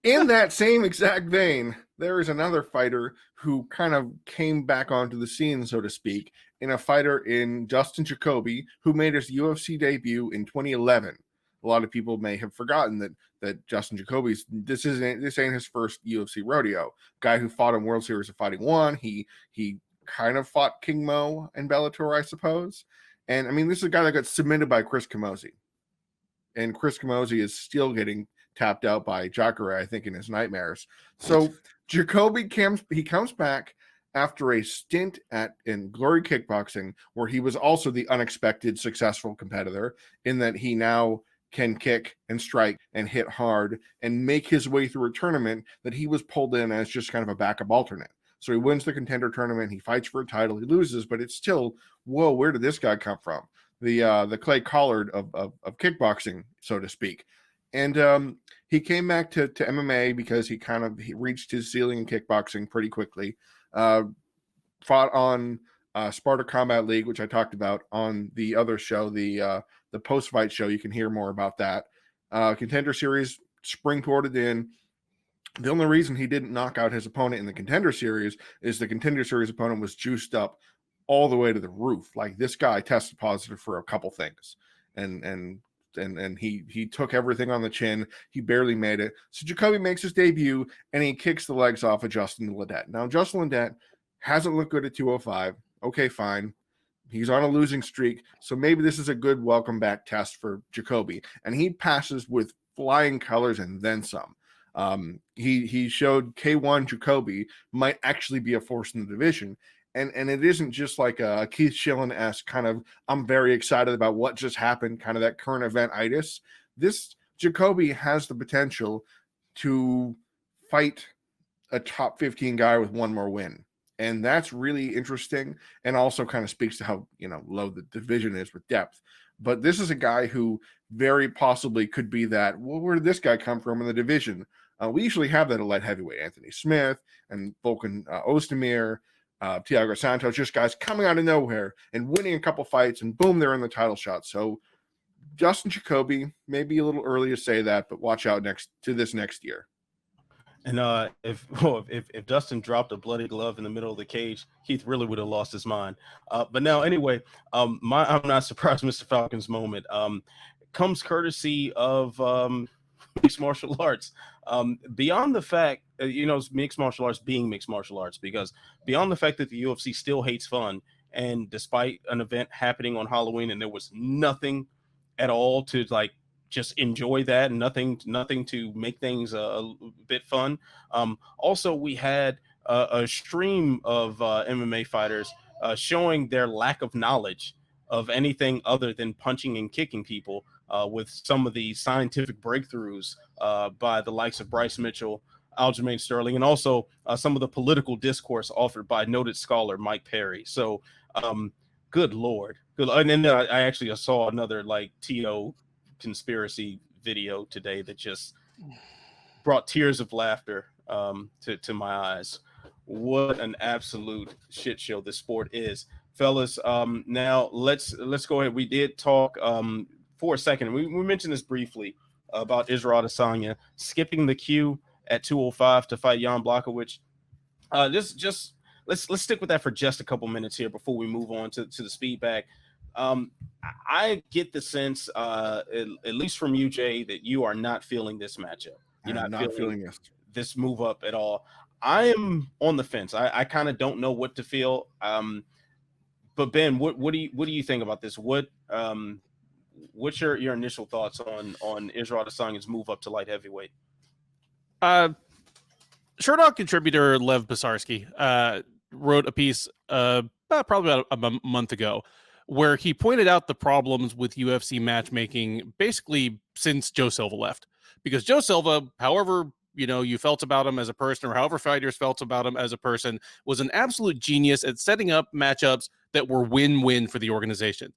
In that same exact vein, there is another fighter who kind of came back onto the scene, so to speak, in a fighter in Justin Jacoby, who made his UFC debut in 2011. A lot of people may have forgotten that Justin Jacoby's this ain't his first UFC rodeo. Guy who fought in World Series of Fighting 1. He kind of fought King Mo in Bellator, I suppose. And I mean, this is a guy that got submitted by Chris Camozzi. And Chris Camozzi is still getting tapped out by Jacare, I think, in his nightmares. So Jacoby comes back after a stint in Glory Kickboxing, where he was also the unexpected successful competitor, in that he now can kick and strike and hit hard and make his way through a tournament that he was pulled in as just kind of a backup alternate. So he wins the contender tournament, he fights for a title, he loses, but it's still, whoa, where did this guy come from? The Clay Collard of kickboxing, so to speak. And he came back to MMA because he reached his ceiling in kickboxing pretty quickly. Fought on Sparta Combat League, which I talked about on the other show, the post-fight show. You can hear more about that. Contender Series, springboarded in. The only reason he didn't knock out his opponent in the Contender Series is the Contender Series opponent was juiced up all the way to the roof. Like, this guy tested positive for a couple things, and he took everything on the chin. He barely made it. So Jacoby makes his debut, and he kicks the legs off of Justin Ledet. Now, Justin Ledet hasn't looked good at 205. Okay, fine. He's on a losing streak, so maybe this is a good welcome back test for Jacoby. And he passes with flying colors and then some. He showed K1 Jacoby might actually be a force in the division. And it isn't just like a Keith Schillen-esque kind of, I'm very excited about what just happened, kind of that current event-itis. This Jacoby has the potential to fight a top 15 guy with one more win. And that's really interesting, and also kind of speaks to how, low the division is with depth. But this is a guy who very possibly could be that, well, where did this guy come from in the division? We usually have that at light heavyweight. Anthony Smith and Volkan Ozdemir, Thiago Santos, just guys coming out of nowhere and winning a couple fights, and boom, they're in the title shot. So Justin Jacoby, maybe a little early to say that, but watch out next year. And if Dustin dropped a bloody glove in the middle of the cage, Keith really would have lost his mind. But now, anyway, I'm not surprised Mr. Falcon's moment comes courtesy of mixed martial arts. Beyond the fact, mixed martial arts being mixed martial arts, because beyond the fact that the UFC still hates fun, and despite an event happening on Halloween and there was nothing at all to just enjoy that, and nothing to make things a bit fun. Also, we had a stream of MMA fighters showing their lack of knowledge of anything other than punching and kicking people, with some of the scientific breakthroughs by the likes of Bryce Mitchell, Aljamain Sterling, and also some of the political discourse offered by noted scholar Mike Perry. So, good Lord. Good. And then I actually saw another TO conspiracy video today that just brought tears of laughter to my eyes. What an absolute shit show this sport is, fellas. Now let's go ahead. We did talk for a second. We mentioned this briefly about Israel Adesanya skipping the queue at 205 to fight Jan Blachowicz. Let's stick with that for just a couple minutes here before we move on to the speed bag. I get the sense, at least from you, Jay, that you are not feeling this matchup. You're not feeling this move up at all. I am on the fence. I kind of don't know what to feel. But Ben, what do you think about this? What's your initial thoughts on Israel Adesanya's move up to light heavyweight? Sherdog contributor Lev Pisarsky wrote a piece probably about a month ago, where he pointed out the problems with UFC matchmaking basically since Joe Silva left. Because Joe Silva, however you felt about him as a person, or however fighters felt about him as a person, was an absolute genius at setting up matchups that were win-win for the organization.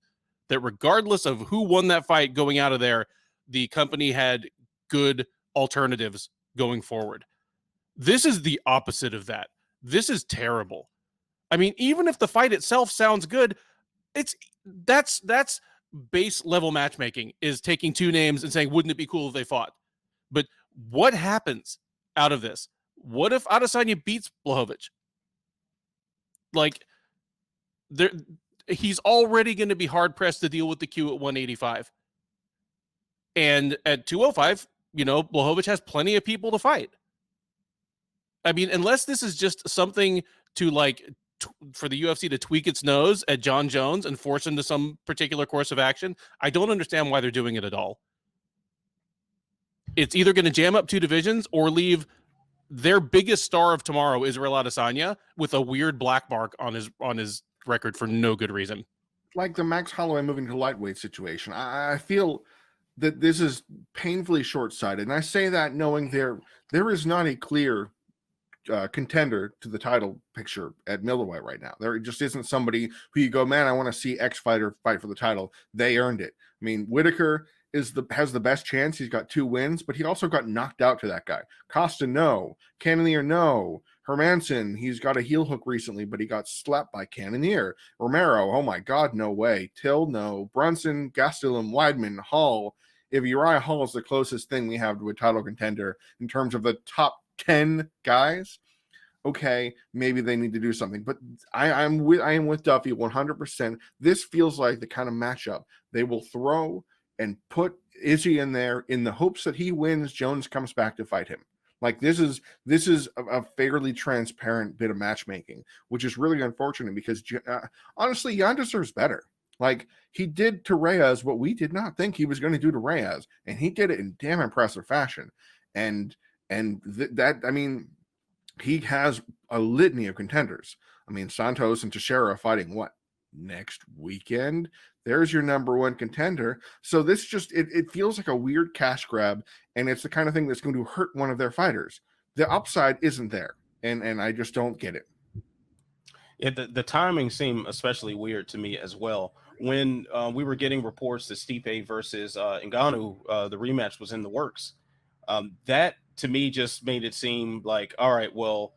That regardless of who won that fight going out of there, the company had good alternatives going forward. This is the opposite of that. This is terrible. I mean, even if the fight itself sounds good, that's base level matchmaking, is taking two names and saying, wouldn't it be cool if they fought? But what happens out of this? What if Adesanya beats Blachowicz? he's already going to be hard pressed to deal with the Q at 185. And at 205, Blachowicz has plenty of people to fight. I mean, unless this is just something to for the UFC to tweak its nose at John Jones and force him to some particular course of action, I don't understand why they're doing it at all. It's either going to jam up two divisions or leave their biggest star of tomorrow, Israel Adesanya, with a weird black mark on his record for no good reason. Like the Max Holloway moving to lightweight situation, I feel that this is painfully short-sighted, and I say that knowing there is not a clear contender to the title picture at middleweight right now. There just isn't somebody who you go, man, I want to see X fighter fight for the title. They earned it. I mean, Whitaker has the best chance. He's got 2 wins, but he also got knocked out to that guy. Costa, no. Cannonier, no. Hermanson, he's got a heel hook recently, but he got slapped by Cannonier. Romero, oh my God, no way. Till, no. Brunson, Gastelum, Weidman, Hall. If Uriah Hall is the closest thing we have to a title contender in terms of the top 10 guys, okay, maybe they need to do something. But I am with Duffy 100%. This feels like the kind of matchup they will throw and put Izzy in there in the hopes that he wins, Jones comes back to fight him. Like this is a fairly transparent bit of matchmaking, which is really unfortunate because honestly, Jan deserves better. Like he did to Reyes what we did not think he was going to do to Reyes, and he did it in damn impressive fashion. And that, I mean, he has a litany of contenders. I mean, Santos and Teixeira are fighting what, next weekend? There's your number 1 contender. So this just, it feels like a weird cash grab, and it's the kind of thing that's going to hurt one of their fighters. The upside isn't there, and I just don't get it. Yeah, the timing seemed especially weird to me as well. When we were getting reports that Stipe versus Ngannou, the rematch was in the works. That to me just made it seem like, all right, well,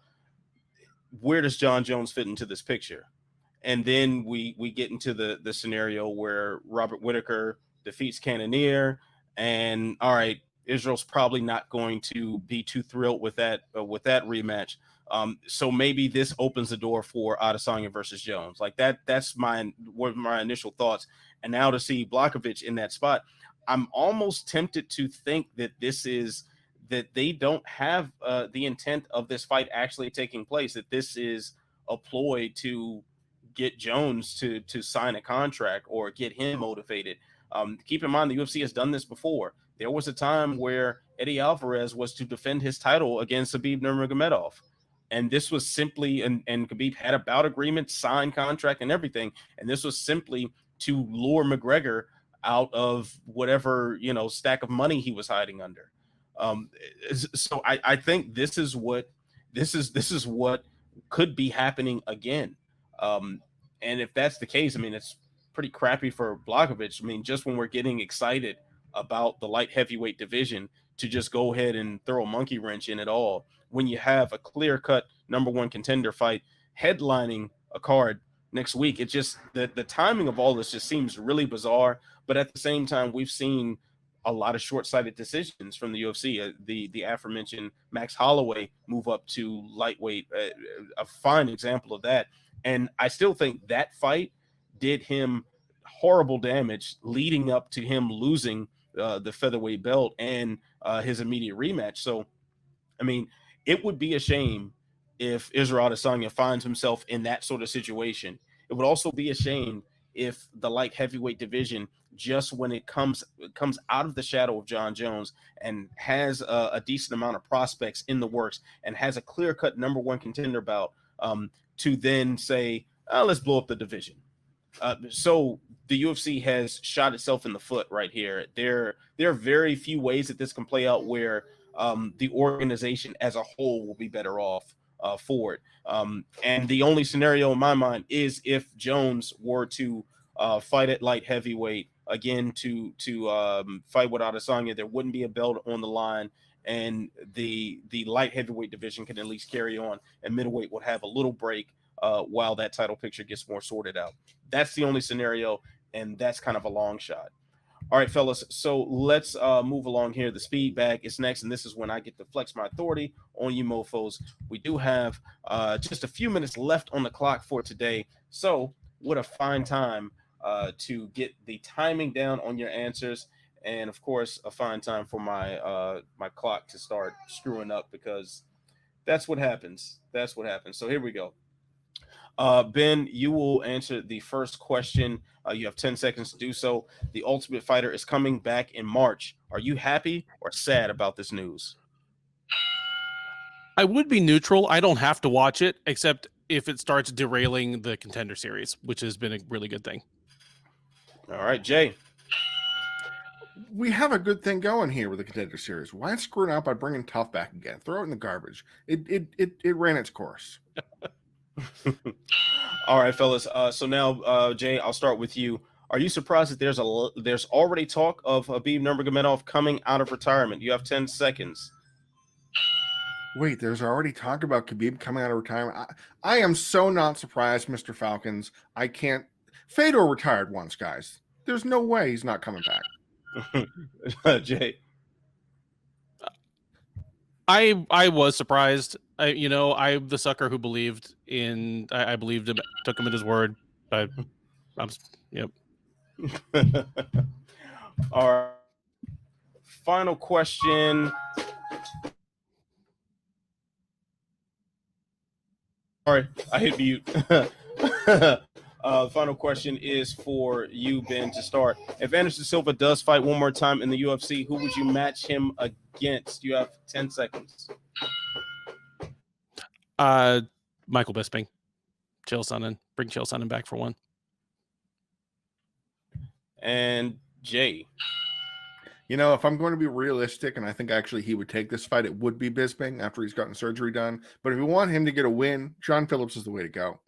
where does John Jones fit into this picture? And then we get into the scenario where Robert Whitaker defeats Cannonier, and all right, Israel's probably not going to be too thrilled with that rematch. So maybe this opens the door for Adesanya versus Jones. Like that's my initial thoughts. And now to see Blachowicz in that spot, I'm almost tempted to think that that they don't have the intent of this fight actually taking place, that this is a ploy to get Jones to sign a contract or get him motivated. Keep in mind, the UFC has done this before. There was a time where Eddie Alvarez was to defend his title against Khabib Nurmagomedov. And this was simply, and Khabib had a bout agreement, signed contract and everything. And this was simply to lure McGregor out of whatever, stack of money he was hiding under. So I think this is what could be happening again. And if that's the case, I mean, it's pretty crappy for Blachowicz. I mean, just when we're getting excited about the light heavyweight division, to just go ahead and throw a monkey wrench in it all when you have a clear-cut number 1 contender fight headlining a card next week. It just, the timing of all this just seems really bizarre. But at the same time, we've seen a lot of short-sighted decisions from the UFC. The aforementioned Max Holloway move up to lightweight, a fine example of that. And I still think that fight did him horrible damage leading up to him losing the featherweight belt and his immediate rematch. So, I mean, it would be a shame if Israel Adesanya finds himself in that sort of situation. It would also be a shame if the light heavyweight division, just when it comes out of the shadow of John Jones and has a decent amount of prospects in the works and has a clear-cut number 1 contender bout, to then say, let's blow up the division. So the UFC has shot itself in the foot right here. There are very few ways that this can play out where the organization as a whole will be better off for it. And the only scenario in my mind is if Jones were to fight at light heavyweight again to fight with Adesanya. There wouldn't be a belt on the line, and the light heavyweight division can at least carry on, and middleweight would have a little break while that title picture gets more sorted out. That's the only scenario, and that's kind of a long shot. All right, fellas, so let's move along here. The speed bag is next, and this is when I get to flex my authority on you mofos. We do have just a few minutes left on the clock for today, so what a fine time to get the timing down on your answers. And of course, a fine time for my clock to start screwing up, because that's what happens. That's what happens. So here we go. Ben, you will answer the first question. You have 10 seconds to do so. The Ultimate Fighter is coming back in March. Are you happy or sad about this news? I would be neutral. I don't have to watch it, except if it starts derailing the Contender series, which has been a really good thing. All right, Jay. We have a good thing going here with the Contender series. Why screw it out by bringing Tough back again? Throw it in the garbage. It ran its course. All right, fellas. So now, Jay, I'll start with you. Are you surprised that there's already talk of Khabib Nurmagomedov coming out of retirement? You have 10 seconds. Wait, there's already talk about Khabib coming out of retirement. I am so not surprised, Mr. Falcons. I can't. Fedor retired once, guys. There's no way he's not coming back. Jay. I was surprised. I'm the sucker who believed in. I believed him, took him at his word. But yep. All right. Final question. Sorry, I hit mute. Final question is for you, Ben, to start. If Anderson Silva does fight one more time in the UFC, who would you match him against? You have 10 seconds. Michael Bisping. Chael Sonnen. Bring Chael Sonnen back for one. And Jay. If I'm going to be realistic, and I think actually he would take this fight, it would be Bisping after he's gotten surgery done. But if you want him to get a win, John Phillips is the way to go.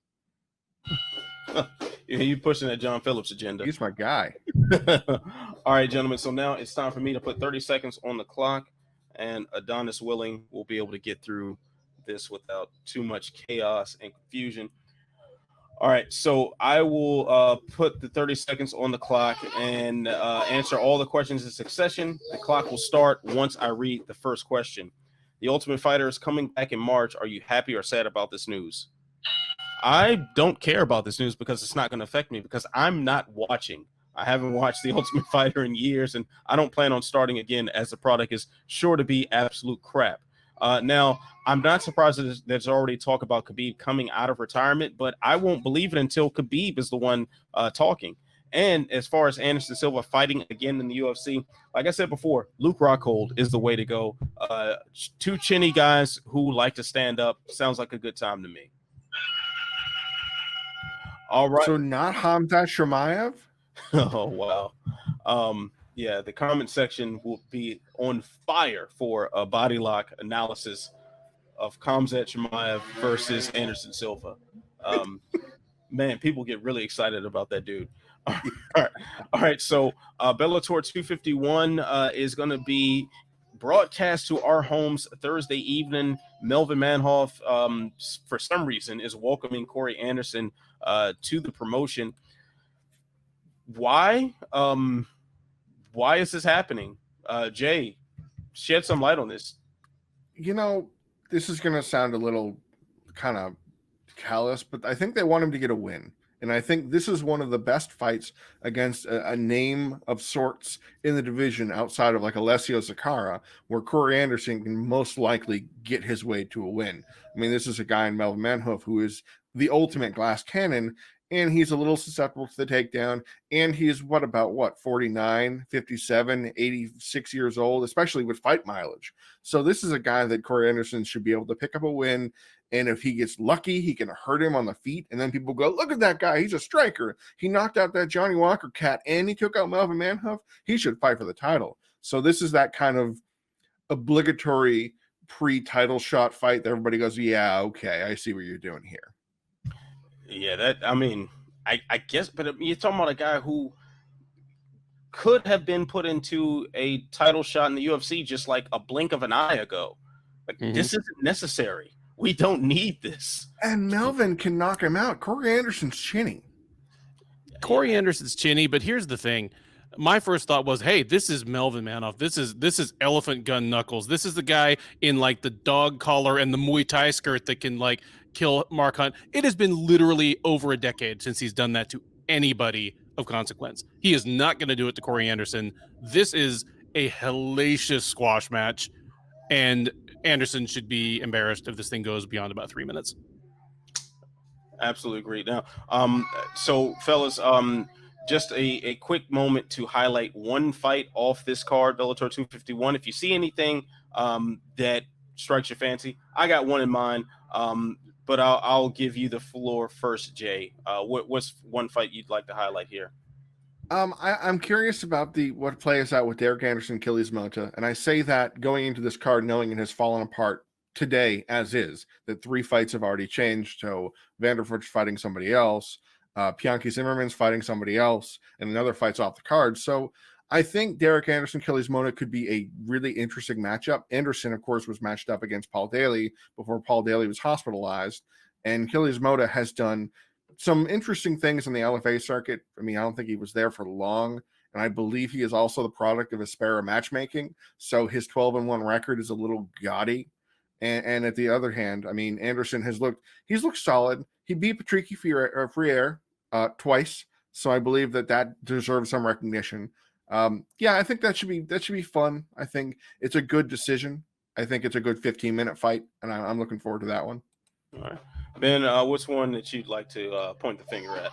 You pushing that John Phillips agenda. He's my guy. All right, gentlemen. So now it's time for me to put 30 seconds on the clock, and Adonis willing, will be able to get through this without too much chaos and confusion. All right, so I will put the 30 seconds on the clock and answer all the questions in succession. The clock will start once I read the first question. The Ultimate Fighter is coming back in March. Are you happy or sad about this news? I don't care about this news because it's not going to affect me, because I'm not watching. I haven't watched The Ultimate Fighter in years, and I don't plan on starting again, as the product is sure to be absolute crap. Now, I'm not surprised that there's already talk about Khabib coming out of retirement, but I won't believe it until Khabib is the one talking. And as far as Anderson Silva fighting again in the UFC, like I said before, Luke Rockhold is the way to go. Two chinny guys who like to stand up. Sounds like a good time to me. All right. So not Hamza Chimaev? Oh, wow. Yeah, the comment section will be on fire for a body lock analysis of Khamzat Chimaev versus Anderson Silva. Man, people get really excited about that dude. All right. So Bellator 251 is going to be broadcast to our homes Thursday evening. Melvin Manhoff, for some reason, is welcoming Corey Anderson to the promotion. Why? Why is this happening? Jay, shed some light on this. This is going to sound a little kind of callous, but I think they want him to get a win. And I think this is one of the best fights against a name of sorts in the division outside of like Alessio Sakara, where Corey Anderson can most likely get his way to a win. I mean, this is a guy in Melvin Manhoff who is the ultimate glass cannon, and he's a little susceptible to the takedown. And he's 49, 57, 86 years old, especially with fight mileage. So this is a guy that Corey Anderson should be able to pick up a win. And if he gets lucky, he can hurt him on the feet. And then people go, look at that guy. He's a striker. He knocked out that Johnny Walker cat and he took out Melvin Manhoff. He should fight for the title. So this is that kind of obligatory pre-title shot fight that everybody goes, yeah, okay, I see what you're doing here. Yeah, I guess, but you're talking about a guy who could have been put into a title shot in the UFC just like a blink of an eye ago. Like, This isn't necessary. We don't need this. And Melvin can knock him out. Corey Anderson's chinny. Corey Anderson's chinny, but here's the thing. My first thought was, hey, this is Melvin Manhoff. This is Elephant Gun Knuckles. This is the guy in like the dog collar and the Muay Thai skirt that can like kill Mark Hunt. It has been literally over a decade since he's done that to anybody of consequence. He is not going to do it to Corey Anderson. This is a hellacious squash match, and Anderson should be embarrassed if this thing goes beyond about 3 minutes. Absolutely agree. Now, so fellas, just a quick moment to highlight one fight off this card, Bellator 251. If you see anything that strikes your fancy, I got one in mind. But I'll give you the floor first, Jay. What's one fight you'd like to highlight here? I'm curious about what plays out with Derek Anderson, Achilles Mota, and I say that going into this card, knowing it has fallen apart today as is. That 3 fights have already changed. So Vandervoort's fighting somebody else, Bianchi Zimmerman's fighting somebody else, and another fight's off the card. So I think Derek Anderson, Achilles Mota could be a really interesting matchup. Anderson, of course, was matched up against Paul Daly before Paul Daly was hospitalized, and Achilles Mota has done some interesting things in the LFA circuit. I mean, I don't think he was there for long, and I believe he is also the product of Aspera matchmaking, so his 12-1 record is a little gaudy. And at the other hand, I mean, Anderson he's looked solid. He beat Patricky Freire twice, so I believe that deserves some recognition. I think that should be fun. I think it's a good decision. I think it's a good 15-minute fight, and I'm looking forward to that one. All right. Ben, what's one that you'd like to point the finger at?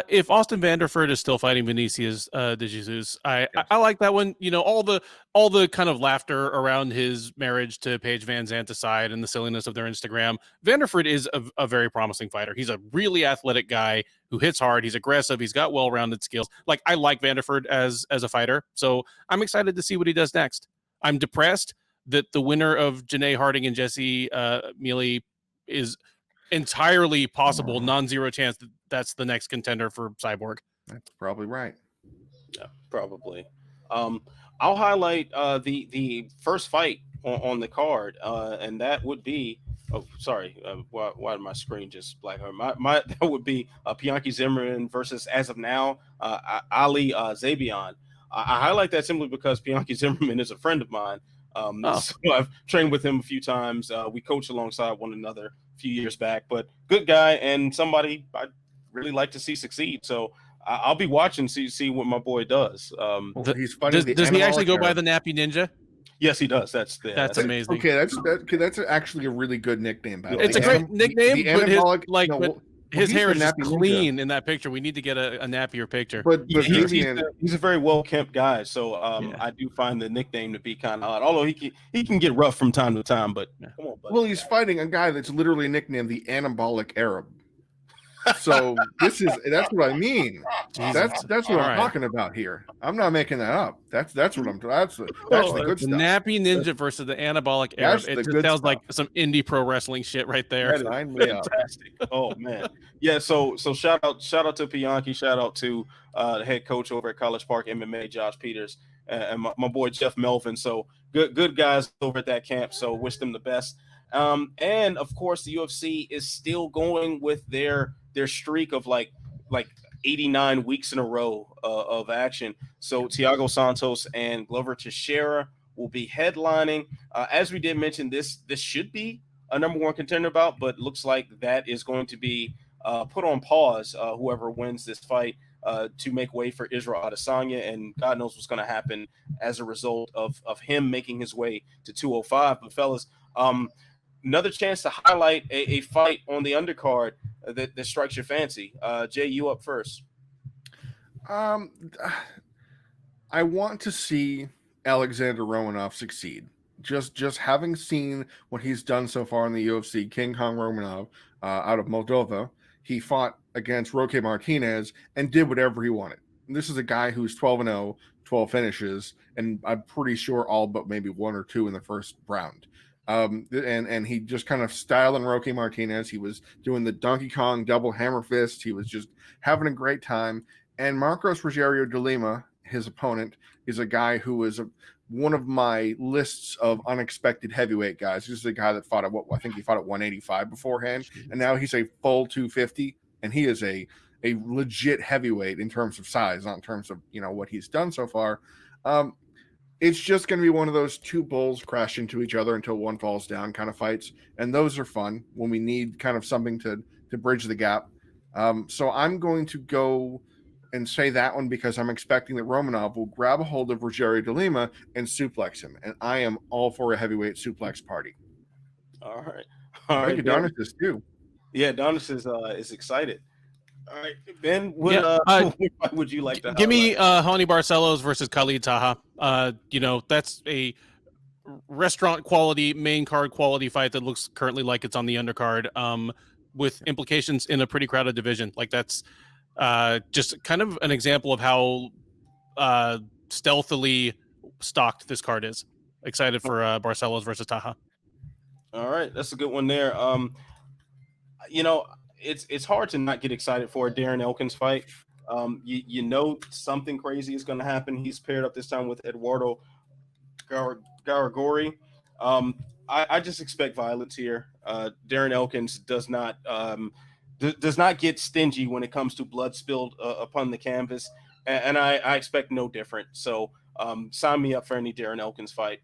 If Austin Vanderford is still fighting Vinicius de Jesus, I like that one. You know, all the kind of laughter around his marriage to Paige Van Zandt aside and the silliness of their Instagram, Vanderford is a very promising fighter. He's a really athletic guy who hits hard. He's aggressive. He's got well-rounded skills. Like, I like Vanderford as a fighter, so I'm excited to see what he does next. I'm depressed that the winner of Janae Harding and Jesse Mealy is entirely possible, non-zero chance that that's the next contender for Cyborg. That's probably right. Yeah, probably. I'll highlight the first fight on the card, and that would be. Oh, sorry. Why did my screen just black? My that would be Bianchi Zimmerman versus, as of now, Ali Zabian. I highlight that simply because Bianchi Zimmerman is a friend of mine. So I've trained with him a few times. We coached alongside one another a few years back, but good guy and somebody I'd really like to see succeed. So I'll be watching, see what my boy does. He's fighting does he actually go by the Nappy Ninja? Yes, he does. That's amazing. Okay, that's actually a really good nickname. It's a great nickname, but his hair is just clean in that picture. We need to get a nappier picture. But he's a very well-kept guy, so I do find the nickname to be kind of odd. Although he can get rough from time to time, but come on, buddy. Well, he's fighting a guy that's literally nicknamed the Anabolic Arab. So that's what I mean. Jesus. That's what I'm talking about here. I'm not making that up. That's what I'm. That's the good stuff. Nappy Ninja versus the Anabolic Arab. It just sounds like some indie pro wrestling shit right there. Sign me up. Fantastic. Oh man, yeah. So shout out to Bianchi. Shout out to the head coach over at College Park MMA, Josh Peters, and my boy Jeff Melvin. So good guys over at that camp. So wish them the best. And of course, the UFC is still going with their streak of like 89 weeks in a row of action. So Thiago Santos and Glover Teixeira will be headlining. As we did mention, this should be a number one contender bout, but looks like that is going to be put on pause, whoever wins this fight, to make way for Israel Adesanya, and God knows what's going to happen as a result of him making his way to 205. But fellas, another chance to highlight a fight on the undercard that strikes your fancy. Jay, you up first. I want to see Alexander Romanov succeed. Just having seen what he's done so far in the UFC, King Kong Romanov out of Moldova, he fought against Roque Martinez and did whatever he wanted. And this is a guy who's 12-0, 12 finishes, and I'm pretty sure all but maybe 1 or 2 in the first round. And he just kind of styling Roque Martinez. He was doing the Donkey Kong double hammer fist. He was just having a great time. And Marcos Rogerio de Lima, his opponent, is a guy who is one of my lists of unexpected heavyweight guys. This is a guy that fought at I think he fought at 185 beforehand, and now he's a full 250, and he is a legit heavyweight in terms of size, not in terms of what he's done so far. it's just going to be one of those two bulls crash into each other until one falls down kind of fights. And those are fun when we need kind of something to bridge the gap. So I'm going to go and say that one because I'm expecting that Romanov will grab a hold of Rogerio de Lima and suplex him. And I am all for a heavyweight suplex party. All right. I think Adonis is too. Yeah, Adonis is excited. All right, Ben, what would you like to give me Honey Barcelos versus Khalid Taha? That's a restaurant quality, main card quality fight that looks currently like it's on the undercard, with implications in a pretty crowded division. Like that's just kind of an example of how stealthily stocked this card is. Excited for Barcelos versus Taha. All right, that's a good one there. It's hard to not get excited for a Darren Elkins fight. You know something crazy is going to happen. He's paired up this time with Eduardo Garagori. I just expect violence here. Darren Elkins does not get stingy when it comes to blood spilled upon the canvas, and I expect no different. So sign me up for any Darren Elkins fight.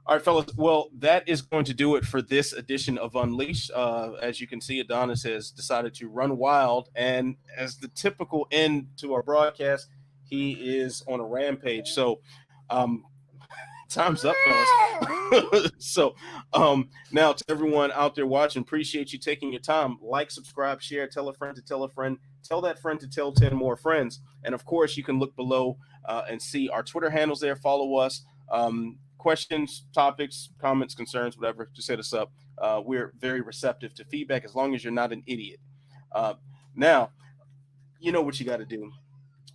All right, fellas. Well, that is going to do it for this edition of Unleashed. As you can see, Adonis has decided to run wild, and as the typical end to our broadcast, he is on a rampage. So, time's up, fellas. So, now to everyone out there watching, appreciate you taking your time. Like, subscribe, share, tell a friend to tell a friend, tell that friend to tell 10 more friends. And of course, you can look below and see our Twitter handles there. Follow us. Questions, topics, comments, concerns, whatever, just hit us up. We're very receptive to feedback as long as you're not an idiot. Now, you know what you got to do.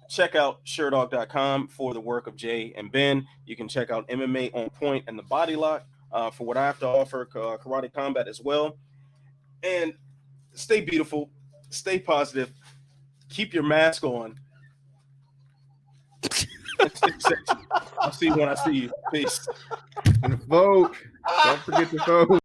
Check out Sherdog.com for the work of Jay and Ben. You can check out MMA On Point and the Body Lock for what I have to offer, karate combat as well. And stay beautiful, stay positive, keep your mask on. I'll see you when I see you. Peace. And vote. Don't forget to vote.